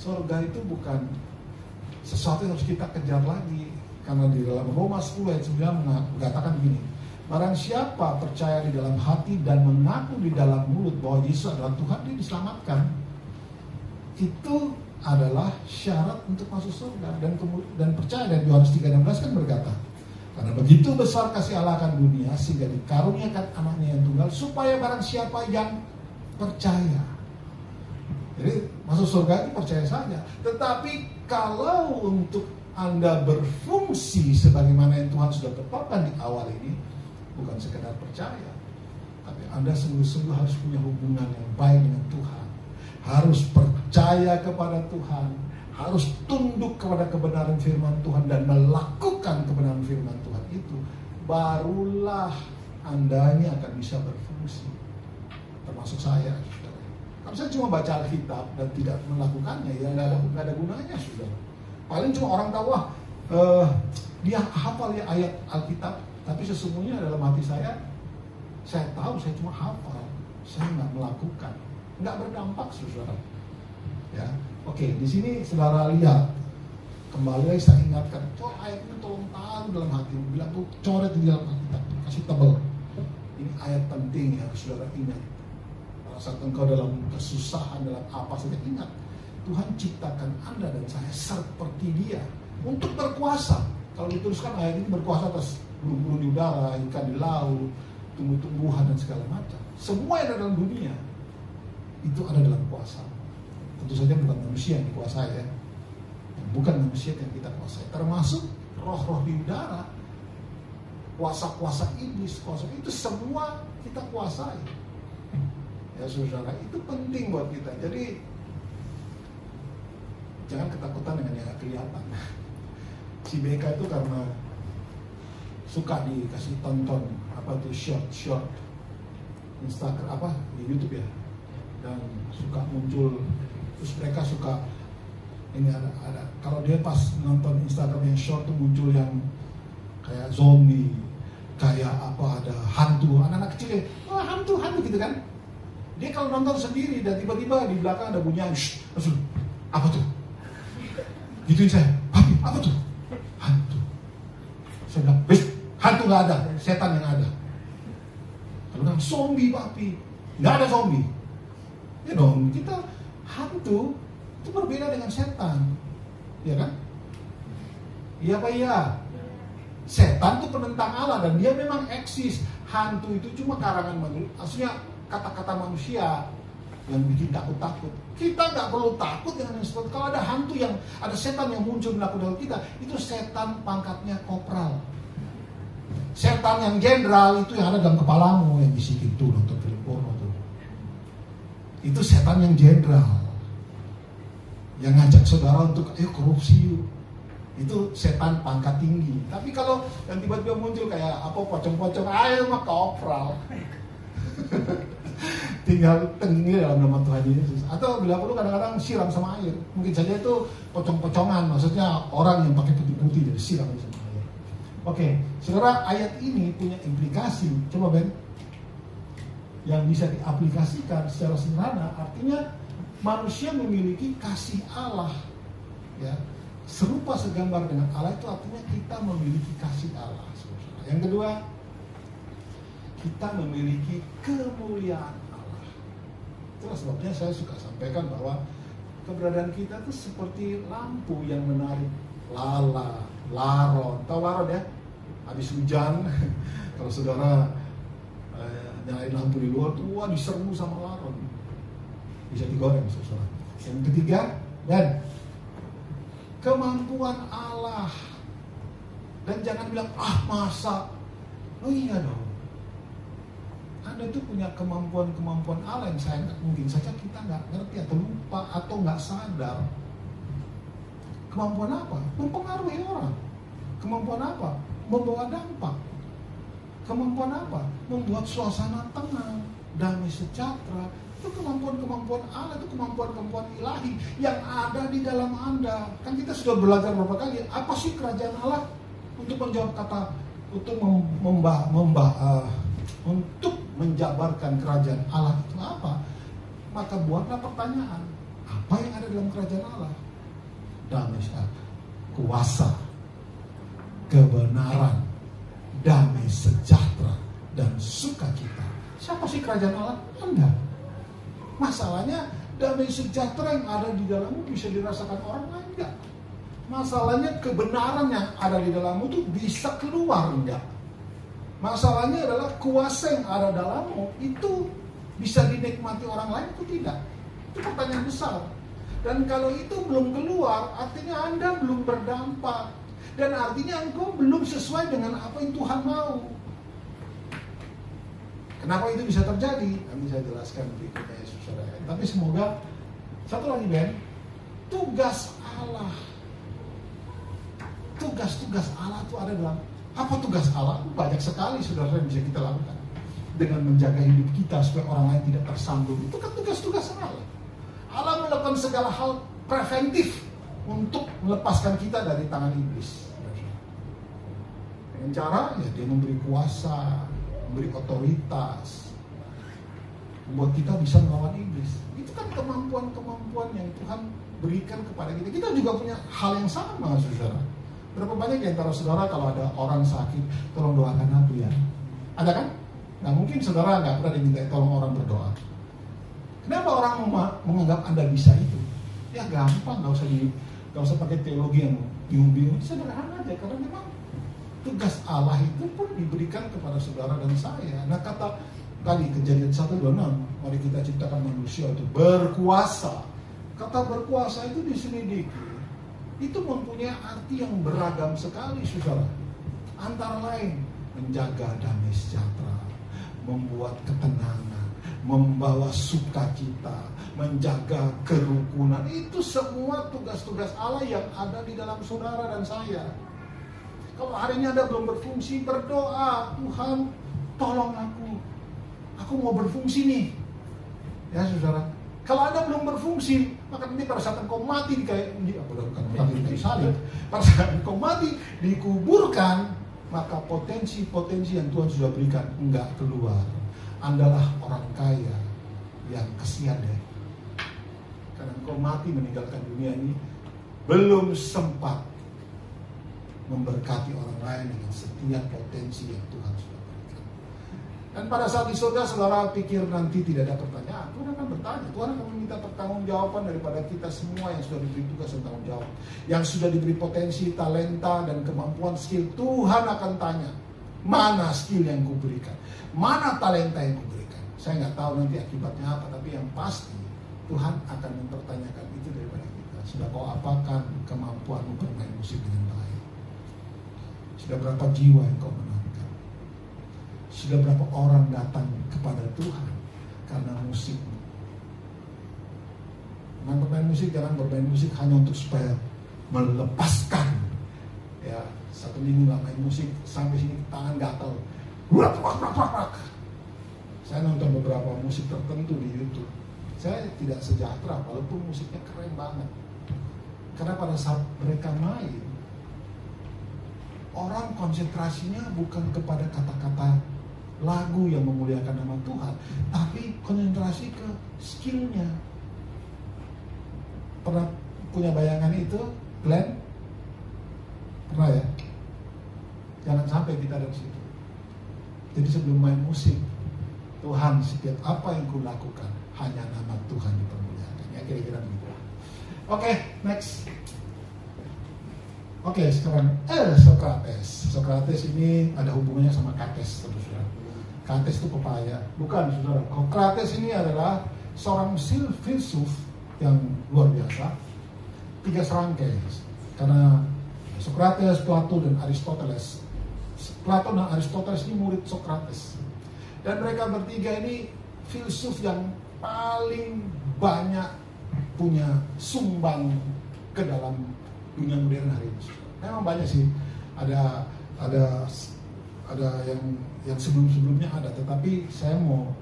Surga itu bukan sesuatu yang harus kita kejar lagi. Karena di dalam Roma 10 ayat 9 mengatakan begini, barang siapa percaya di dalam hati dan mengaku di dalam mulut bahwa Yesus adalah Tuhan, dia diselamatkan. Itu adalah syarat untuk masuk surga. Dan percaya, dan Yohanes 3:16 kan berkata, karena begitu besar kasih Allah akan dunia sehingga dikaruniakan anaknya yang tunggal, supaya barang siapa yang percaya. Jadi masuk surga itu percaya saja. Tetapi kalau untuk Anda berfungsi sebagaimana yang Tuhan sudah tetapkan di awal ini, bukan sekedar percaya, tapi Anda sungguh-sungguh harus punya hubungan yang baik dengan Tuhan. Harus percaya kepada Tuhan, harus tunduk kepada kebenaran firman Tuhan dan melakukan kebenaran firman Tuhan itu. Barulah Anda ini akan bisa berfungsi. Termasuk saya. Kalau saya cuma baca Alkitab dan tidak melakukannya, ya nggak ada gunanya, sudah. Paling cuma orang tahu, dia hafal ya ayat Alkitab, tapi sesungguhnya dalam hati saya tahu, saya cuma hafal, saya nggak melakukan, nggak berdampak, saudara. Ya, oke, di sini saudara lihat, kembali lagi saya ingatkan, ayat ini tolong tahu dalam hati, bilang tuh coret di dalam Alkitab, kasih tebel. Ini ayat penting ya, saudara ingat. Saat engkau dalam kesusahan, dalam apa saja, ingat Tuhan ciptakan Anda dan saya seperti Dia untuk berkuasa. Kalau dituliskan ayat ini berkuasa atas burung-burung di udara, ikan di laut, tumbuh-tumbuhan dan segala macam. Semua yang ada dalam dunia itu ada dalam kuasa. Tentu saja bukan manusia yang dikuasai ya. Bukan manusia yang kita kuasai. Termasuk roh-roh di udara, kuasa-kuasa iblis, kuasa itu semua kita kuasai. Ya saudara, itu penting buat kita. Jadi jangan ketakutan dengan yang kelihatan. Si BK itu karena suka dikasih tonton short Instagram di YouTube ya, dan suka muncul, terus mereka suka ini ada kalau dia pas nonton Instagram yang short tuh muncul yang kayak zombie, kayak ada hantu, anak-anak kecil ya, hantu gitu kan. Dia kalau nonton sendiri dan tiba-tiba di belakang ada bunyi, langsung, apa tuh? Gituin saya, papi, apa tuh? Hantu. Saya bilang, hantu nggak ada, setan yang ada. Kalau bilang, zombie papi, nggak ada zombie. Ya dong, kita hantu itu berbeda dengan setan, ya kan? Iya apa iya? Setan itu penentang Allah dan dia memang eksis. Hantu itu cuma karangan manusia, maksudnya kata-kata manusia yang bikin takut-takut. Kita nggak perlu takut dengan yang seperti. Kalau ada hantu yang ada setan yang muncul melakukan kita, itu setan pangkatnya kopral. Setan yang jenderal itu yang ada dalam kepalamu yang bisikin tuh nonton film porno tuh. Itu setan yang jenderal yang ngajak saudara untuk ayo korupsi yuk. Itu setan pangkat tinggi. Tapi kalau yang tiba-tiba muncul kayak pocong-pocong, ayo mah kopral. tinggal tenggelam dalam nama Tuhan Yesus. Atau bila perlu kadang-kadang siram sama air. Mungkin saja itu pocong-pocongan, maksudnya orang yang pakai putih-putih jadi siram sama air. Oke, saudara, ayat ini punya implikasi. Coba Ben, yang bisa diaplikasikan secara sederhana, artinya manusia memiliki kasih Allah, ya, serupa segambar dengan Allah, itu artinya kita memiliki kasih Allah. Yang kedua, kita memiliki kemuliaan Allah. Itulah sebabnya saya suka sampaikan bahwa keberadaan kita itu seperti lampu yang menarik laron. Tahu laron ya? Habis hujan, kalau saudara nyalain lampu di luar tuh, wah, diserbu sama laron, bisa digoreng, saudara. Yang ketiga, dan kemampuan Allah. Dan jangan bilang, masa? Oh iya dong, Anda tuh punya kemampuan Allah yang mungkin saja kita nggak ngerti atau lupa atau nggak sadar. Kemampuan apa? Mempengaruhi orang. Kemampuan apa? Membawa dampak. Kemampuan apa? Membuat suasana tenang, damai sejahtera. Itu kemampuan-kemampuan Allah, itu kemampuan-kemampuan ilahi yang ada di dalam Anda. Kan kita sudah belajar beberapa kali, apa sih kerajaan Allah? Untuk menjawab kata, untuk untuk menjabarkan kerajaan Allah itu apa? Maka buatlah pertanyaan, apa yang ada dalam kerajaan Allah? Damai sejahtera, kuasa, kebenaran, damai sejahtera, dan sukacita. Siapa sih kerajaan Allah? Anda. Masalahnya damai sejahtera yang ada di dalammu bisa dirasakan orang lain enggak? Masalahnya kebenaran yang ada di dalammu itu bisa keluar enggak? Masalahnya adalah kuasa yang ada dalammu itu bisa dinikmati orang lain atau tidak? Itu pertanyaan besar. Dan kalau itu belum keluar, artinya Anda belum berdampak. Dan artinya engkau belum sesuai dengan apa yang Tuhan mau. Kenapa itu bisa terjadi? Nanti saya jelaskan berikutnya ya, saudara. Tapi semoga, satu lagi Ben, tugas Allah. Tugas-tugas Allah itu ada dalam, apa tugas Allah? Banyak sekali saudara yang bisa kita lakukan. Dengan menjaga hidup kita supaya orang lain tidak tersandung. Itu kan tugas-tugas Allah. Allah melakukan segala hal preventif untuk melepaskan kita dari tangan iblis. Dengan cara, ya dia memberi kuasa, memberi otoritas, membuat kita bisa melawan iblis. Itu kan kemampuan-kemampuan yang Tuhan berikan kepada kita. Kita juga punya hal yang sama, saudara. Berapa banyak di antara saudara kalau ada orang sakit, tolong doakan aku ya? Ada kan? Nah mungkin saudara nggak pernah diminta tolong orang berdoa. Kenapa orang menganggap Anda bisa itu? Ya gampang, nggak usah pakai teologi yang bingung-bingung. Sederhana aja, karena memang tugas Allah itu pun diberikan kepada saudara dan saya. Nah kata tadi Kejadian 1:26, mari kita ciptakan manusia itu berkuasa. Kata berkuasa itu diselidiki, itu mempunyai arti yang beragam sekali, saudara. Antara lain menjaga damai sejahtera, membuat ketenangan, membawa sukacita, menjaga kerukunan. Itu semua tugas-tugas Allah yang ada di dalam saudara dan saya. Kalau hari ini Anda belum berfungsi, berdoa, Tuhan tolong aku mau berfungsi nih. Ya saudara, kalau Anda belum berfungsi, maka nanti pada saat engkau mati pada saat engkau mati dikuburkan, maka potensi-potensi yang Tuhan sudah berikan enggak keluar. Andalah orang kaya yang kesian deh, karena engkau mati meninggalkan dunia ini, belum sempat memberkati orang lain dengan setiap potensi yang Tuhan sudah berikan. Dan pada saat di surga, saudara pikir nanti tidak ada pertanyaan. Tuhan akan bertanya, Tuhan akan meminta pertanggungjawaban daripada kita semua yang sudah diberi tugas dan tanggung jawab, yang sudah diberi potensi, talenta, dan kemampuan, skill. Tuhan akan tanya, mana skill yang kuberikan, mana talenta yang kuberikan. Saya nggak tahu nanti akibatnya apa, tapi yang pasti Tuhan akan mempertanyakan itu daripada kita. Sudah kau apakan kemampuanmu bermain musik dengan baik? Sudah berapa jiwa yang kau menangkan? Sudah berapa orang datang kepada Tuhan karena musik? Bermain musik, jangan bermain musik hanya untuk supaya melepaskan. Ya, satu minggu nggak main musik sampai sini tangan gatal. Saya nonton beberapa musik tertentu di YouTube. Saya tidak sejahtera walaupun musiknya keren banget. Karena pada saat mereka main, orang konsentrasinya bukan kepada kata-kata lagu yang memuliakan nama Tuhan, tapi konsentrasi ke skillnya. Pernah punya bayangan itu, Glenn? Pernah ya? Jangan sampai kita dari situ. Jadi sebelum main musik, Tuhan, setiap apa yang kulakukan hanya nama Tuhan dipermuliakan. Ya kira-kira begitu. Oke, next. Oke, sekarang Sokrates. Sokrates ini ada hubungannya sama Kates, saudara. Kates itu pepaya, bukan, saudara. Sokrates ini adalah seorang filsuf yang luar biasa. 3 serangkai, karena Sokrates, Plato, dan Aristoteles. Plato dan Aristoteles ini murid Sokrates. Dan mereka bertiga ini filsuf yang paling banyak punya sumbang ke dalam dunia modern hari ini. Memang banyak sih, ada yang sebelumnya ada, tetapi saya mau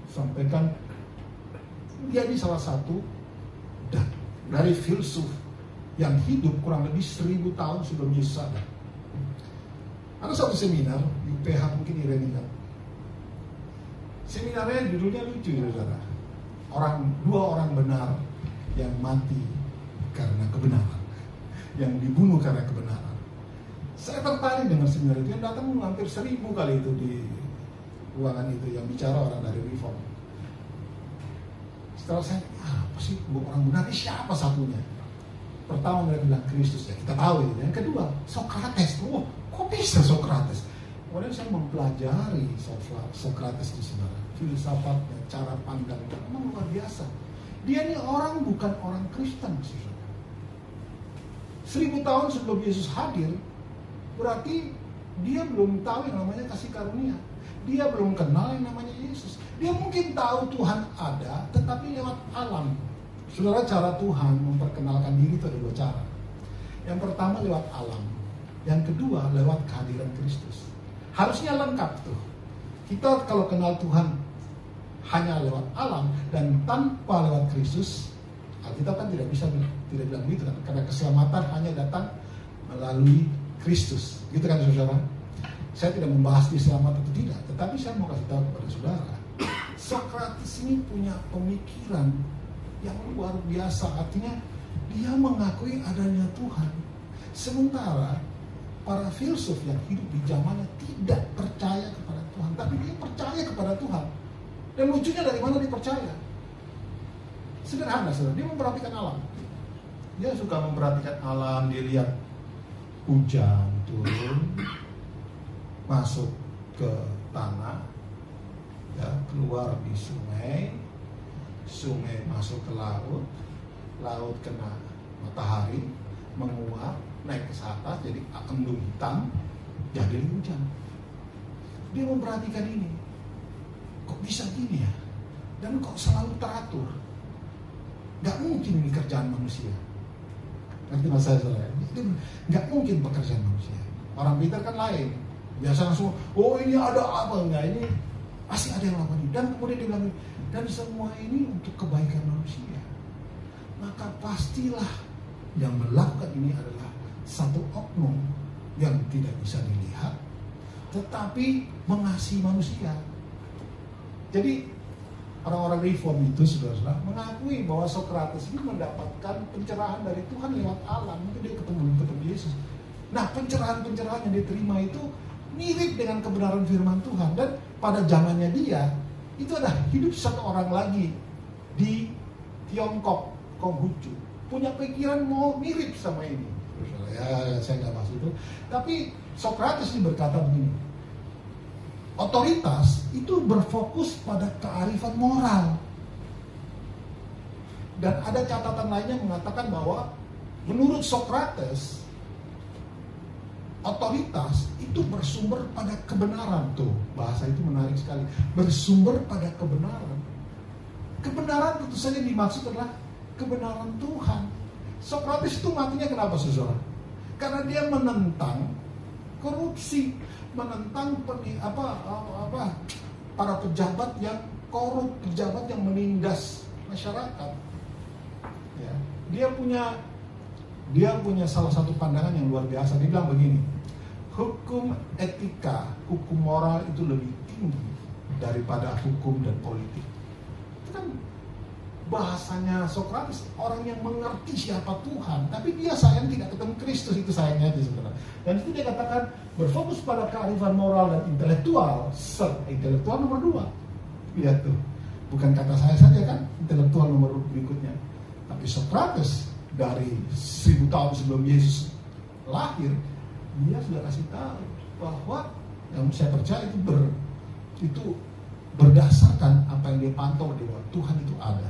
sampaikan dia ini salah satu dari filsuf yang hidup kurang lebih 1000 tahun sebelum Yesus ada. Ada satu seminar di UPH, mungkin Irene ingat. Seminarnya judulnya lucu, saudara. Dua orang benar yang mati karena kebenaran, yang dibunuh karena kebenaran. Saya tertarik dengan seminar itu, yang datang hampir 1000 kali itu di ruangan itu, yang bicara orang dari Reform. Setelah saya, apa sih orang benar ini, siapa satunya? Pertama mereka bilang Kristus, ya kita tahu itu. Yang kedua, Sokrates. Oh, kok bisa Sokrates? Kemudian saya mempelajari Sokrates di sana, filsafatnya, cara pandangnya, memang luar biasa. Dia ini bukan orang Kristen, saudara. 1000 tahun sebelum Yesus hadir, berarti dia belum tahu yang namanya kasih karunia. Dia belum kenal yang namanya Yesus. Dia mungkin tahu Tuhan ada, tetapi lewat alam. Saudara, cara Tuhan memperkenalkan diri itu ada 2 cara. Yang pertama lewat alam, yang kedua lewat kehadiran Kristus. Harusnya lengkap tuh. Kita kalau kenal Tuhan hanya lewat alam dan tanpa lewat Kristus, Alkitab kan tidak bilang begitu kan? Karena keselamatan hanya datang melalui Kristus, gitu kan saudara? Saya tidak membahas di selamat atau tidak, tetapi saya mau kasih tahu kepada saudara, Sokrates ini punya pemikiran yang luar biasa. Artinya dia mengakui adanya Tuhan, sementara para filsuf yang hidup di zamannya tidak percaya kepada Tuhan, tapi dia percaya kepada Tuhan. Dan lucunya dari mana dia percaya? Sederhana, saudara. Dia memperhatikan alam. Dia suka memperhatikan alam. Dia lihat hujan turun, masuk ke tanah, ya, keluar di sungai, sungai masuk ke laut, laut kena matahari, menguap, naik ke atas, jadi embun hitam, jadi hujan. Dia memperhatikan ini. Kok bisa gini ya? Dan kok selalu teratur? Gak mungkin ini kerjaan manusia. Ngerti maksud saya? Itu gak mungkin pekerjaan manusia. Orang pintar kan lain. Biasa langsung, oh ini ada apa? Enggak, ini pasti ada yang lakukan ini. Dan kemudian dia bilang, dan semua ini untuk kebaikan manusia. Maka pastilah yang melakukan ini adalah satu oknum yang tidak bisa dilihat, tetapi mengasihi manusia. Jadi orang-orang Reform itu saudara mengakui bahwa Sokrates ini mendapatkan pencerahan dari Tuhan lewat alam. Mungkin dia ketemu Yesus. Nah, pencerahan-pencerahan yang diterima itu mirip dengan kebenaran firman Tuhan. Dan pada zamannya dia, itu ada hidup satu orang lagi di Tiongkok, Konghucu, punya pikiran mau mirip sama ini. Ya, saya nggak bahas itu. Tapi Sokrates ini berkata begini, otoritas itu berfokus pada kearifan moral. Dan ada catatan lainnya mengatakan bahwa menurut Sokrates, otoritas itu bersumber pada kebenaran. Tuh, bahasa itu menarik sekali. Bersumber pada kebenaran. Kebenaran tentu saja dimaksud adalah kebenaran Tuhan. Sokrates itu matinya kenapa, saudara? Karena dia menentang korupsi, menentang para pejabat yang korup, pejabat yang menindas masyarakat. Ya, dia punya salah satu pandangan yang luar biasa. Dia bilang begini, hukum etika, hukum moral itu lebih tinggi daripada hukum dan politik. Itu kan bahasanya Sokrates, orang yang mengerti siapa Tuhan, tapi dia sayang tidak ketemu Kristus, itu sayangnya aja sebenarnya. Dan itu dia katakan berfokus pada kearifan moral dan intelektual, intelektual nomor 2. Lihat tuh, bukan kata saya saja kan, intelektual nomor berikutnya. Tapi Sokrates dari 1000 tahun sebelum Yesus lahir, dia sudah kasih tahu bahwa yang saya percaya itu berdasarkan apa yang dia pantau di bahwa Tuhan itu ada,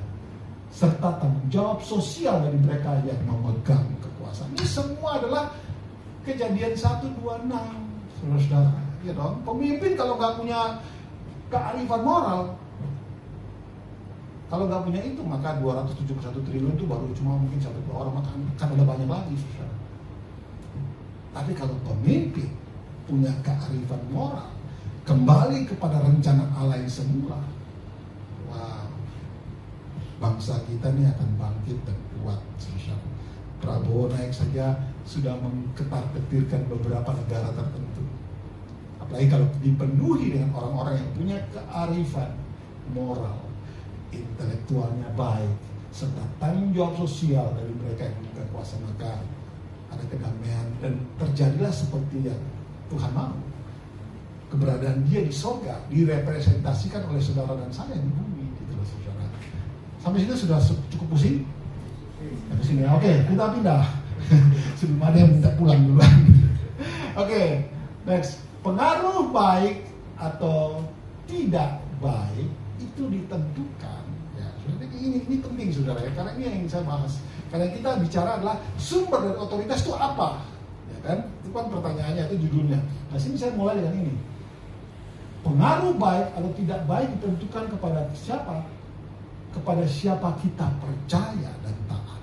serta tanggung jawab sosial dari mereka yang memegang kekuasaan. Ini semua adalah Kejadian 1:26, saudara-saudara. Ya dong, pemimpin kalau nggak punya kearifan moral, kalau nggak punya itu, maka 271 triliun itu baru cuma mungkin 1-2 orang, maka kan ada banyak lagi, saudara. Tapi kalau pemimpin punya kearifan moral, kembali kepada rencana Allah yang semula, wow, bangsa kita ini akan bangkit dan kuat, saudara. Prabowo naik saja sudah mengketar-ketirkan beberapa negara tertentu. Apalagi kalau dipenuhi dengan orang-orang yang punya kearifan moral, intelektualnya baik, serta tanggung jawab sosial dari mereka yang punya kuasa, maka ada kedamaian dan terjadilah seperti yang Tuhan mau. Keberadaan dia di sorga direpresentasikan oleh saudara dan saya di bumi, gitu loh, saudara. Sampai situ sudah cukup pusing? Sampai sini, oke, kita pindah. Sebelum ada yang minta pulang duluan. Oke, next. Pengaruh baik atau tidak baik itu ditentukan. Ya, ini penting, saudara, ya, karena ini yang saya bahas. Karena kita bicara adalah sumber dari otoritas itu apa, ya kan? Itu kan pertanyaannya, itu judulnya. Nah, sini saya mulai dengan ini. Pengaruh baik atau tidak baik ditentukan kepada siapa? Kepada siapa kita percaya dan taat.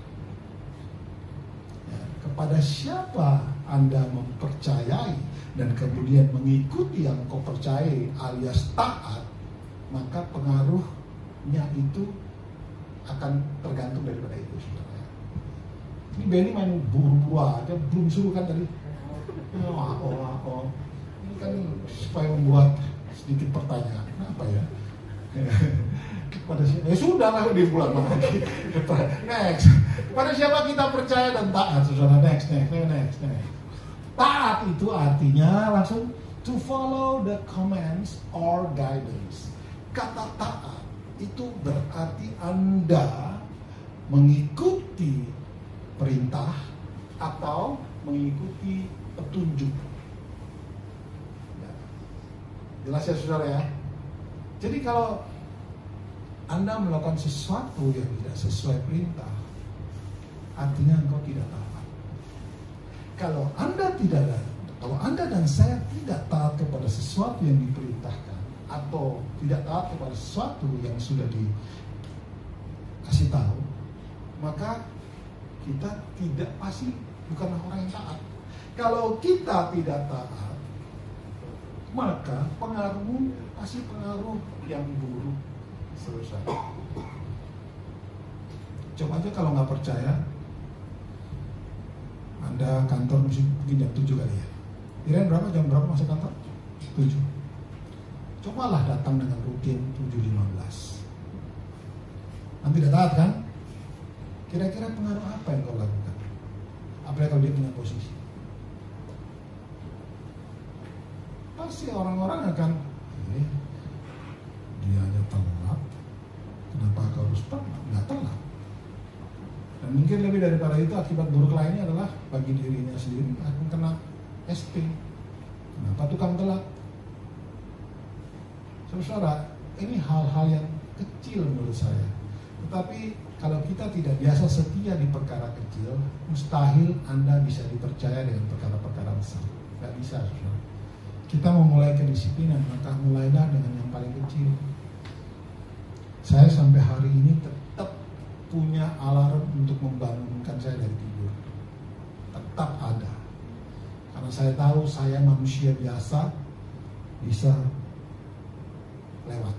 Ya, kepada siapa Anda mempercayai dan kemudian mengikuti yang kau percayai alias taat, maka pengaruhnya itu akan tergantung daripada itu, saudara. Ini Benny main buru-buru aja, belum suruh kan tadi. Oh. Ini kan supaya membuat sedikit pertanyaan. Kenapa ya? Kepada siapa? Ya sudah lah, dibuat lagi. Next. Kepada siapa kita percaya dan taat, saudara? Next. Taat itu artinya langsung to follow the commands or guidance. Kata taat itu berarti Anda mengikuti perintah atau mengikuti petunjuk. Ya. Jelas ya, saudara, ya? Jadi kalau Anda melakukan sesuatu yang tidak sesuai perintah, artinya engkau tidak taat. Kalau Anda dan saya tidak taat kepada sesuatu yang diperintahkan, atau tidak taat kepada sesuatu yang sudah dikasih tahu, maka kita bukanlah orang yang taat. Kalau kita tidak taat, maka pengaruh pasti pengaruh yang buruk. Selesai. Coba aja kalau nggak percaya, Anda kantor mungkin jam 7 kali ya. Kirain jam berapa masuk kantor? 7. Cobalah datang dengan rutin 7.15. Nanti tidak taat kan? Kira-kira pengaruh apa yang kau lakukan? Apalagi kalau dia punya posisi. Pasti orang-orang akan, dia aja telat, kenapa kau harus telat? Nggak telat. Dan mungkin lebih daripada itu, akibat buruk lainnya adalah bagi dirinya sendiri akan kena SP. Kenapa tukang telat? Saudara, ini hal-hal yang kecil menurut saya. Tetapi kalau kita tidak biasa setia di perkara kecil, mustahil Anda bisa dipercaya dengan perkara-perkara besar. Tidak bisa, saudara. Kita memulai kedisiplinan, maka mulailah dengan yang paling kecil. Saya sampai hari ini tetap punya alarm untuk membangunkan saya dari tidur. Tetap ada. Karena saya tahu saya manusia biasa, bisa lewat.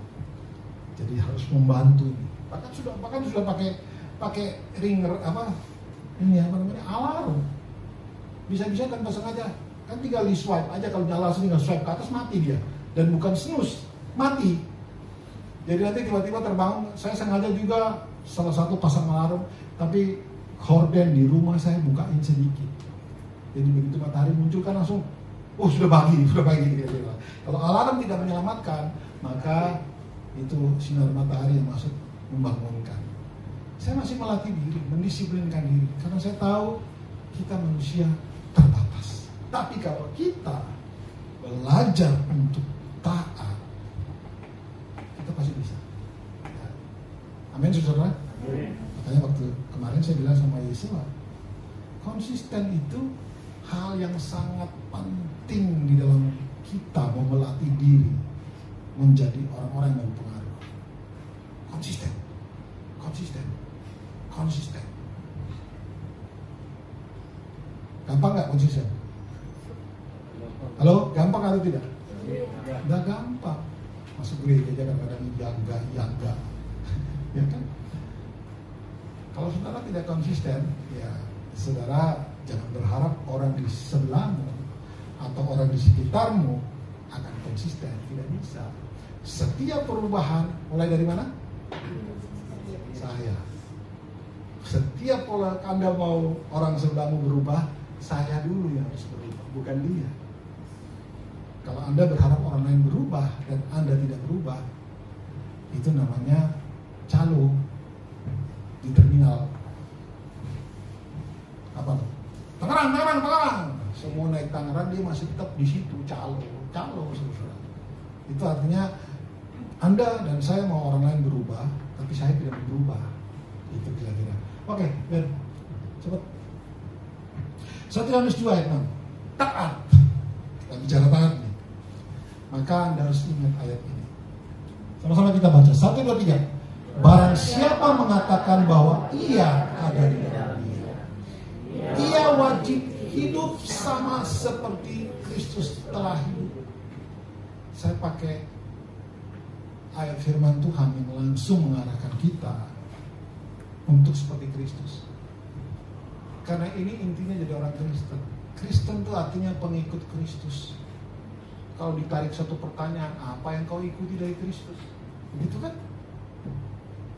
Jadi harus membantu. Bahkan sudah pakai ringer alarm. Bisa-bisa tanpa sengaja. Kan tinggal di swipe aja, kalau nyala tinggal swipe ke atas mati dia. Dan bukan snooze, mati. Jadi nanti tiba-tiba terbangun. Saya sengaja juga salah satu pasang alarm, tapi horden di rumah saya bukain sedikit. Jadi begitu matahari muncul kan langsung, sudah pagi gitu. Kalau alarm tidak menyelamatkan, maka itu sinar matahari yang masuk membangunkan. Saya masih melatih diri, mendisiplinkan diri, karena saya tahu kita manusia terbatas. Tapi kalau kita belajar untuk taat, kita pasti bisa. Amin, saudara. Makanya waktu kemarin saya bilang sama Yesua, konsisten itu hal yang sangat penting di dalam kita mau melatih diri menjadi orang-orang yang berpengaruh. Konsisten. Gampang nggak konsisten? Halo, gampang atau tidak? Nggak gampang. Masuk gereja kadang-kadang enggak. Ya kan? Kalau saudara tidak konsisten, ya saudara jangan berharap orang di sebelahmu atau orang di sekitarmu akan konsisten. Tidak bisa. Setiap perubahan mulai dari mana? Saya. Setiap Anda mau orang sebelahmu berubah, saya dulu yang harus berubah, bukan dia. Kalau Anda berharap orang lain berubah dan Anda tidak berubah, itu namanya calo di terminal. Apa tuh? Tangerang. Semua naik Tangerang, dia masih tetap di situ, calo, saudara. Itu artinya Anda dan saya mau orang lain berubah, tapi saya tidak berubah. Itu kira-kira. Oke, Ben, cepat. 1 Yohanes 2 ayat 6. Taat. Kita bicara taat nih. Maka Anda harus ingat ayat ini. Sama-sama kita baca. 1, 2, 3. Barang siapa mengatakan bahwa ia ada di dalam dia, ia wajib hidup sama seperti Kristus telah hidup. Saya pakai ayat firman Tuhan yang langsung mengarahkan kita untuk seperti Kristus. Karena ini intinya jadi orang Kristen. Kristen itu artinya pengikut Kristus. Kalau ditarik satu pertanyaan, apa yang kau ikuti dari Kristus? Begitu kan?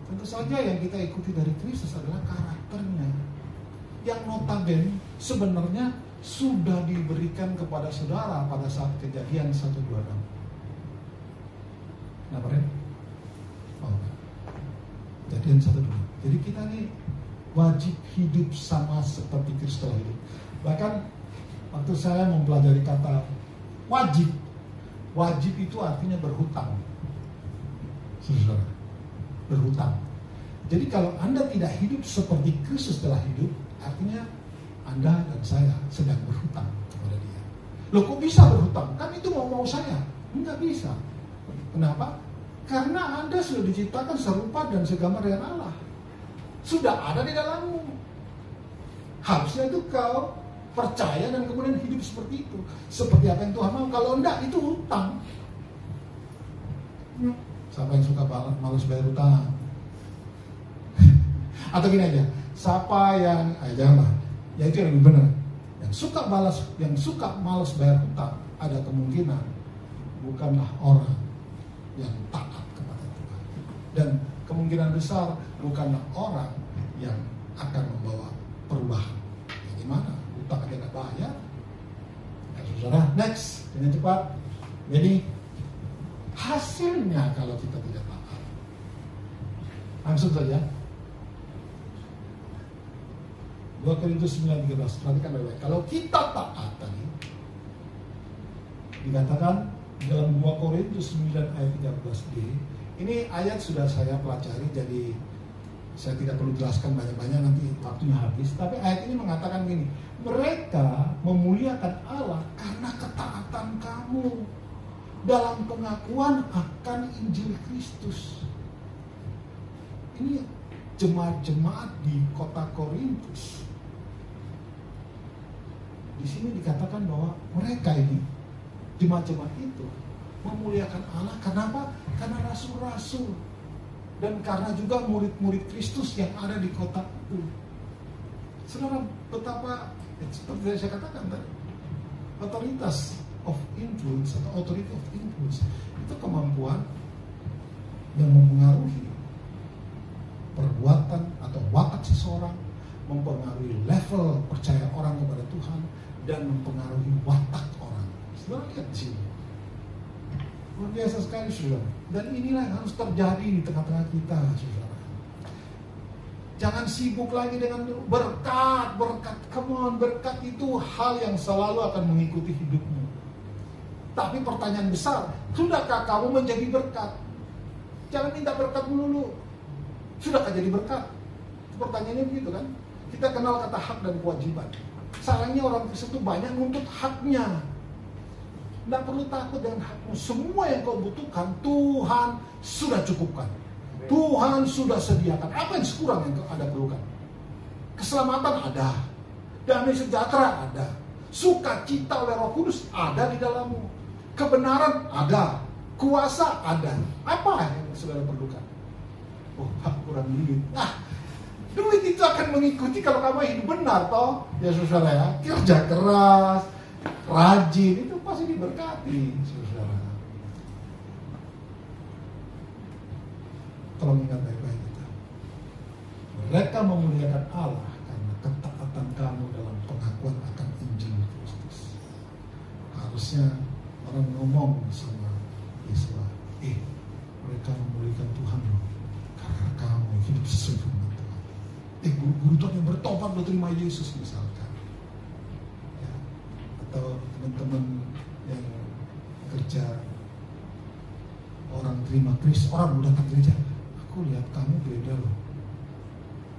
Tentu saja yang kita ikuti dari Kristus adalah karakternya, yang notabene sebenarnya sudah diberikan kepada saudara pada saat Kejadian 1:26. Kenapa, Ren? Kejadian 1:26. Jadi kita nih wajib hidup sama seperti Kristus telah hidup. Bahkan waktu saya mempelajari kata wajib itu artinya berhutang. Saudara, berhutang. Jadi kalau Anda tidak hidup seperti Kristus telah hidup, artinya Anda dan saya sedang berhutang kepada dia. Loh, kok bisa berhutang? Kan itu mau saya. Enggak bisa. Kenapa? Karena Anda sudah diciptakan serupa dan segambar dengan Allah. Sudah ada di dalammu. Harusnya itu kau percaya dan kemudian hidup seperti itu. Seperti apa yang Tuhan mau. Kalau enggak, itu hutang. Siapa yang suka malas bayar hutang? Atau gini aja, siapa yang janganlah, ya itu yang lebih benar. Yang suka malas bayar hutang, ada kemungkinan bukanlah orang yang taat kepada Tuhan. Dan kemungkinan besar bukanlah orang yang akan membawa perubahan. Ya, gimana? Hutang aja nggak bayar. Ya, saudara, next dengan cepat. Jadi hasilnya kalau kita tidak taat, langsung saja. 2 Korintus 9:13, perhatikan baik-baik. Kalau kita taat tadi, dikatakan dalam 2 Korintus 9 ayat 13b, ini ayat sudah saya pelajari, jadi saya tidak perlu jelaskan banyak-banyak, nanti waktunya habis. Tapi ayat ini mengatakan gini, mereka memuliakan Allah karena ketaatan kamu dalam pengakuan akan Injil Kristus. Ini jemaat-jemaat di kota Korintus. Di sini dikatakan bahwa mereka ini, jemaat-jemaat itu, memuliakan Allah. Kenapa? Karena rasul-rasul dan karena juga murid-murid Kristus yang ada di kota itu. Saudara, betapa seperti saya katakan tadi, otoritas of influence atau authority of influence itu kemampuan yang mempengaruhi perbuatan atau watak seseorang, mempengaruhi level percaya orang kepada Tuhan, dan mempengaruhi watak orang. Saudara lihat di sini, luar biasa sekali, saudara. Dan inilah yang harus terjadi di tengah-tengah kita, saudara. Jangan sibuk lagi dengan berkat. Come on, berkat itu hal yang selalu akan mengikuti hidupmu. Tapi pertanyaan besar, sudahkah kamu menjadi berkat? Jangan minta berkat melulu. Sudahkah jadi berkat? Pertanyaannya begitu kan? Kita kenal kata hak dan kewajiban. Sayangnya orang Kristen itu banyak nuntut haknya. Tidak perlu takut dengan hakmu. Semua yang kau butuhkan Tuhan sudah cukupkan. Tuhan sudah sediakan. Apa yang kurang yang Anda perlukan? Keselamatan ada, damai sejahtera ada, sukacita oleh Roh Kudus ada di dalammu, kebenaran ada, kuasa ada. Apa yang saudara perlukan? Oh, kurang duit. Duit itu akan mengikuti kalau kamu hidup benar, toh ya saudara ya. Kerja keras, rajin, itu pasti diberkati, saudara. Tolong ingat baik-baik itu. Mereka memuliakan Allah karena ketaatan kamu dalam pengakuan akan Injil Kristus. Harusnya orang ngomong sama Yesus, mereka memuliakan Tuhan loh, karena kamu hidup sesuai dengan Tuhan. Guru-guru Tuhan yang bertobat udah terima Yesus misalkan, ya. Atau teman-teman yang kerja, orang terima Kristus, orang udah datang gereja, aku lihat kamu beda loh.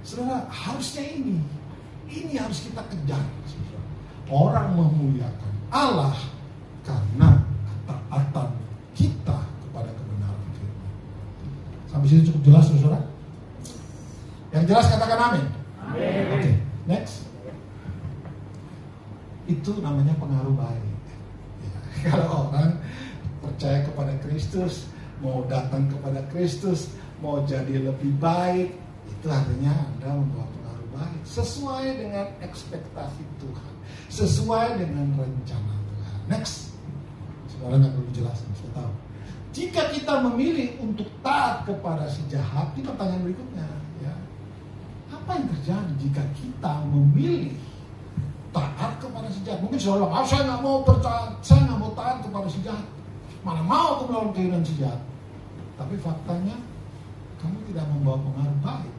Saudara, harusnya ini harus kita kejar, saudara. Orang memuliakan Allah karena ketaatan kita kepada kebenaran firman. Sampai sini cukup jelas, saudara? Yang jelas katakan amin. Amin. Oke, next. Itu namanya pengaruh baik. Ya, kalau orang percaya kepada Kristus, mau datang kepada Kristus, mau jadi lebih baik, itu artinya Anda membawa pengaruh baik sesuai dengan ekspektasi Tuhan, sesuai dengan rencana Tuhan. Next, saudara nggak perlu jelasin, saya tahu. Jika kita memilih untuk taat kepada si jahat, ini pertanyaan berikutnya, ya, apa yang terjadi jika kita memilih taat kepada si jahat? Mungkin saudara bilang, saya nggak mau percaya, saya nggak mau taat kepada si jahat, mana mau aku melawan keinginan si jahat. Tapi faktanya kamu tidak membawa pengaruh baik.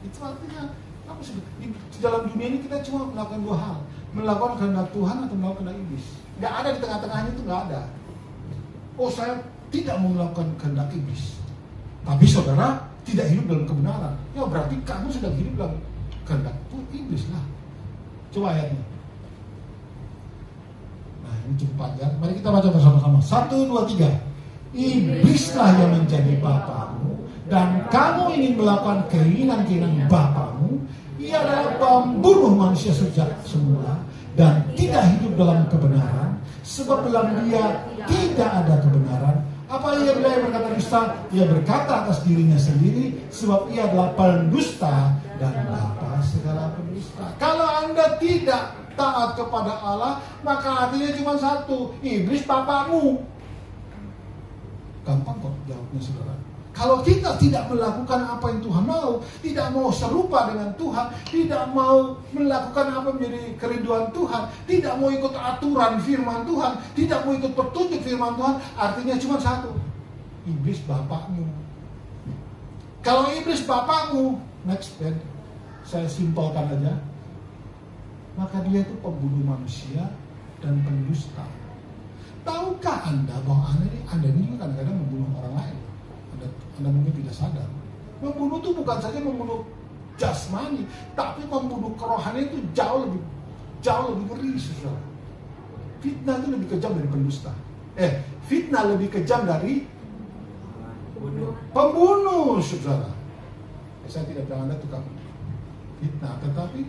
Itu artinya apa sih? Di dalam dunia ini kita cuma melakukan dua hal, melakukan kehendak Tuhan atau melakukan kehendak iblis. Nggak ada di tengah-tengahnya, itu nggak ada. Oh, saya tidak mau melakukan kehendak iblis, tapi saudara tidak hidup dalam kebenaran. Ya berarti kamu sedang hidup dalam kehendak iblis lah. Coba ayatnya. Nah, ini cukup panjang. Mari kita baca bersama-sama. 1, 2, 3. Iblislah yang menjadi bapamu, dan kamu ingin melakukan keinginan-keinginan bapamu. Ia adalah pembunuh manusia sejak semula dan tidak hidup dalam kebenaran, sebab dalam dia tidak ada kebenaran. Apa ia berkata dusta? Ia berkata atas dirinya sendiri, sebab ia adalah pendusta dan bapa segala pendusta. Kalau Anda tidak taat kepada Allah, maka artinya cuma satu, iblis bapamu. Gampang kok jawabnya, saudara. Kalau kita tidak melakukan apa yang Tuhan mau, tidak mau serupa dengan Tuhan, tidak mau melakukan apa menjadi kerinduan Tuhan, tidak mau ikut aturan firman Tuhan, tidak mau ikut petunjuk firman Tuhan, artinya cuma satu, iblis bapakmu. Kalau iblis bapakmu, next bed, saya simpelkan aja, maka dia itu pembunuh manusia dan pendusta. Tahukah Anda bahwa Anda ini juga kadang-kadang membunuh orang lain? Anda mungkin tidak sadar. Membunuh itu bukan saja membunuh jasmani, tapi membunuh kerohanian itu jauh lebih ngeri, saudara. Fitnah itu lebih kejam dari pendusta. Fitnah lebih kejam dari pembunuh, saudara. Saya tidak bilang Anda tukang fitnah, tetapi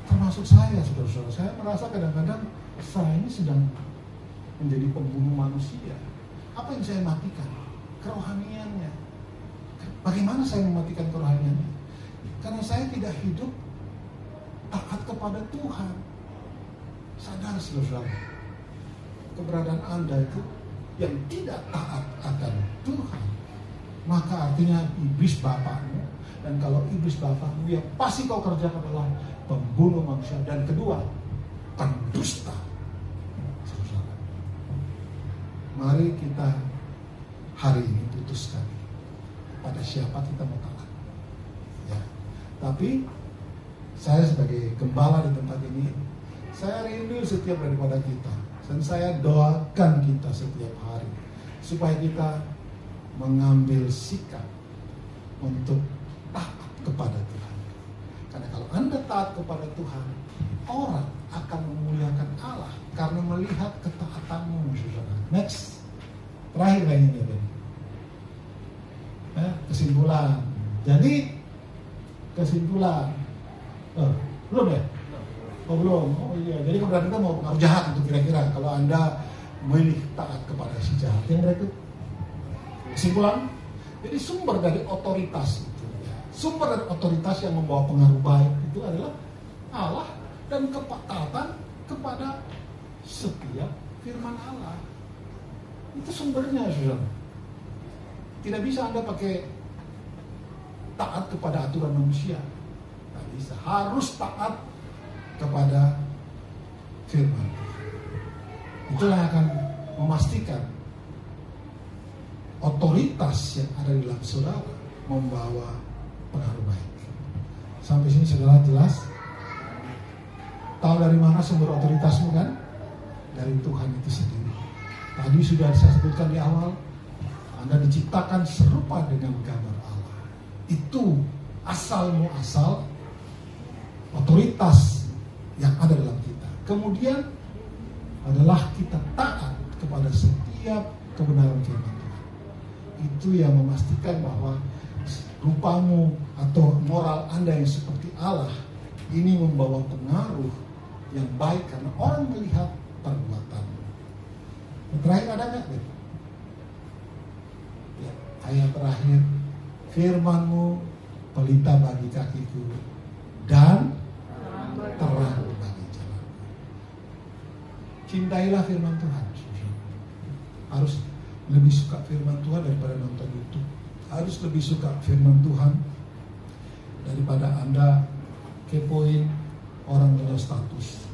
termasuk saya, saudara-saudara. Saya merasa kadang-kadang saya ini sedang menjadi pembunuh manusia. Apa yang saya matikan? Kerohaniannya. Bagaimana saya mematikan kerohaniannya? Karena saya tidak hidup taat kepada Tuhan. Sadar saudara, keberadaan Anda itu yang tidak taat akan Tuhan, maka artinya iblis bapakmu. Dan kalau iblis bapakmu, yang pasti kau kerjakan adalah pembunuh manusia. Dan kedua, pendusta. Saudara, mari kita hari ini putuskan pada siapa kita mau taat. Ya. Tapi saya sebagai gembala di tempat ini, saya rindu setiap daripada kita. Dan saya doakan kita setiap hari supaya kita mengambil sikap untuk taat kepada Tuhan. Karena kalau Anda taat kepada Tuhan, orang akan memuliakan Allah karena melihat ketaatanmu, saudara. Next, terakhir kayaknya ini. Kesimpulan. Jadi kesimpulan. Belum ya? Oh belum. Oh iya. Jadi kemudian kita mau pengaruh jahat itu kira-kira kalau Anda memilih taat kepada si jahat. Yang berikut kesimpulan. Jadi sumber dari otoritas itu, sumber dari otoritas yang membawa pengaruh baik itu adalah Allah dan ketaatan kepada setiap firman Allah. Itu sumbernya, saudara. Tidak bisa Anda pakai taat kepada aturan manusia. Tidak bisa. Harus taat kepada firman. Itulah yang akan memastikan otoritas yang ada di dalam saudara membawa pengaruh baik. Sampai sini saudara jelas? Tahu dari mana sumber otoritasmu kan? Dari Tuhan itu sendiri. Tadi sudah saya sebutkan di awal, Anda diciptakan serupa dengan gambar Allah. Itu asal muasal otoritas yang ada dalam kita. Kemudian adalah kita taat kepada setiap kebenaran firman Tuhan. Itu yang memastikan bahwa rupamu atau moral Anda yang seperti Allah ini membawa pengaruh yang baik karena orang melihat perbuatanmu. Terakhir ada nggak? Ya, ayat terakhir, firman-Mu pelita bagi kakiku dan terang bagi jalan. Cintailah firman Tuhan. Harus lebih suka firman Tuhan daripada nonton YouTube. Harus lebih suka firman Tuhan daripada Anda kepoin orang punya status.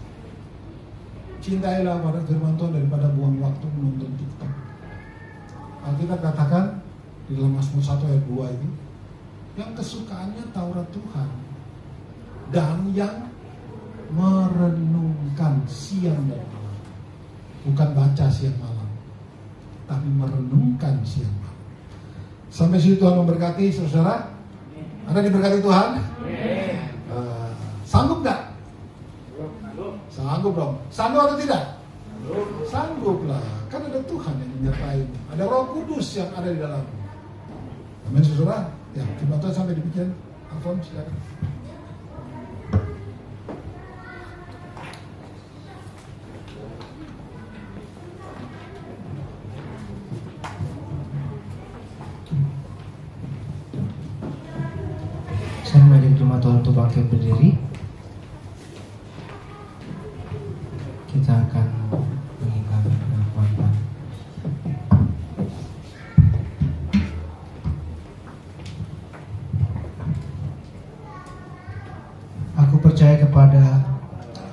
Cintailah pada firman Tuhan daripada buang waktu menonton TikTok. Alkitab katakan di dalam Mazmur 1 ayat 2 ini, yang kesukaannya Taurat Tuhan dan yang merenungkan siang dan malam. Bukan baca siang malam, tapi merenungkan siang malam. Sampai situ Tuhan memberkati saudara. Anda diberkati Tuhan? Sanggup gak? Sanggup dong. Sanggup atau tidak? Sanggup lah. Kan ada Tuhan yang menyertai. Ada Roh Kudus yang ada di dalam. Amin saudara. Ya, firman Tuhan sampai demikian. Alfon, silakan. Saya mengajak jemaat Tuhan untuk bangkit berdiri. Kita akan mengingkari pengakuan Tuhan. Aku percaya kepada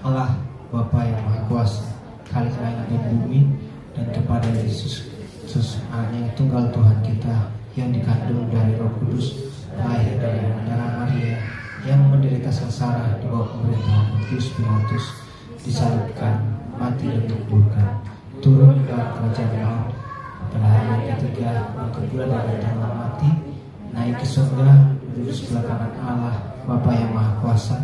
Allah Bapa yang Maha Kuasa, Khalik langit dan bumi, dan kepada Yesus Kristus, Anak yang tunggal Tuhan kita, yang dikandung dari Roh Kudus, lahir dari darah Maria, yang menderita sengsara di bawah pemerintahan Pontius Pilatus, disalibkan, mati dan dikuburkan, turun ke kerajaan maut, pada hari ketiga bangkit dari antara mati, naik ke surga, duduk sebelah kanan Allah Bapa yang Maha Kuasa,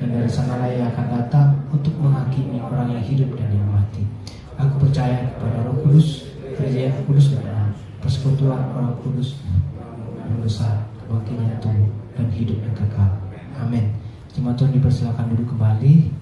dan dari sanalah Ia akan datang untuk menghakimi orang yang hidup dan yang mati. Aku percaya kepada Roh Kudus, gereja yang kudus dan benar, persekutuan Orang Kudus yang besar, wakilnya tubuh dan hidup yang kekal. Amin. Jemaat Tuhan dipersilakan duduk kembali.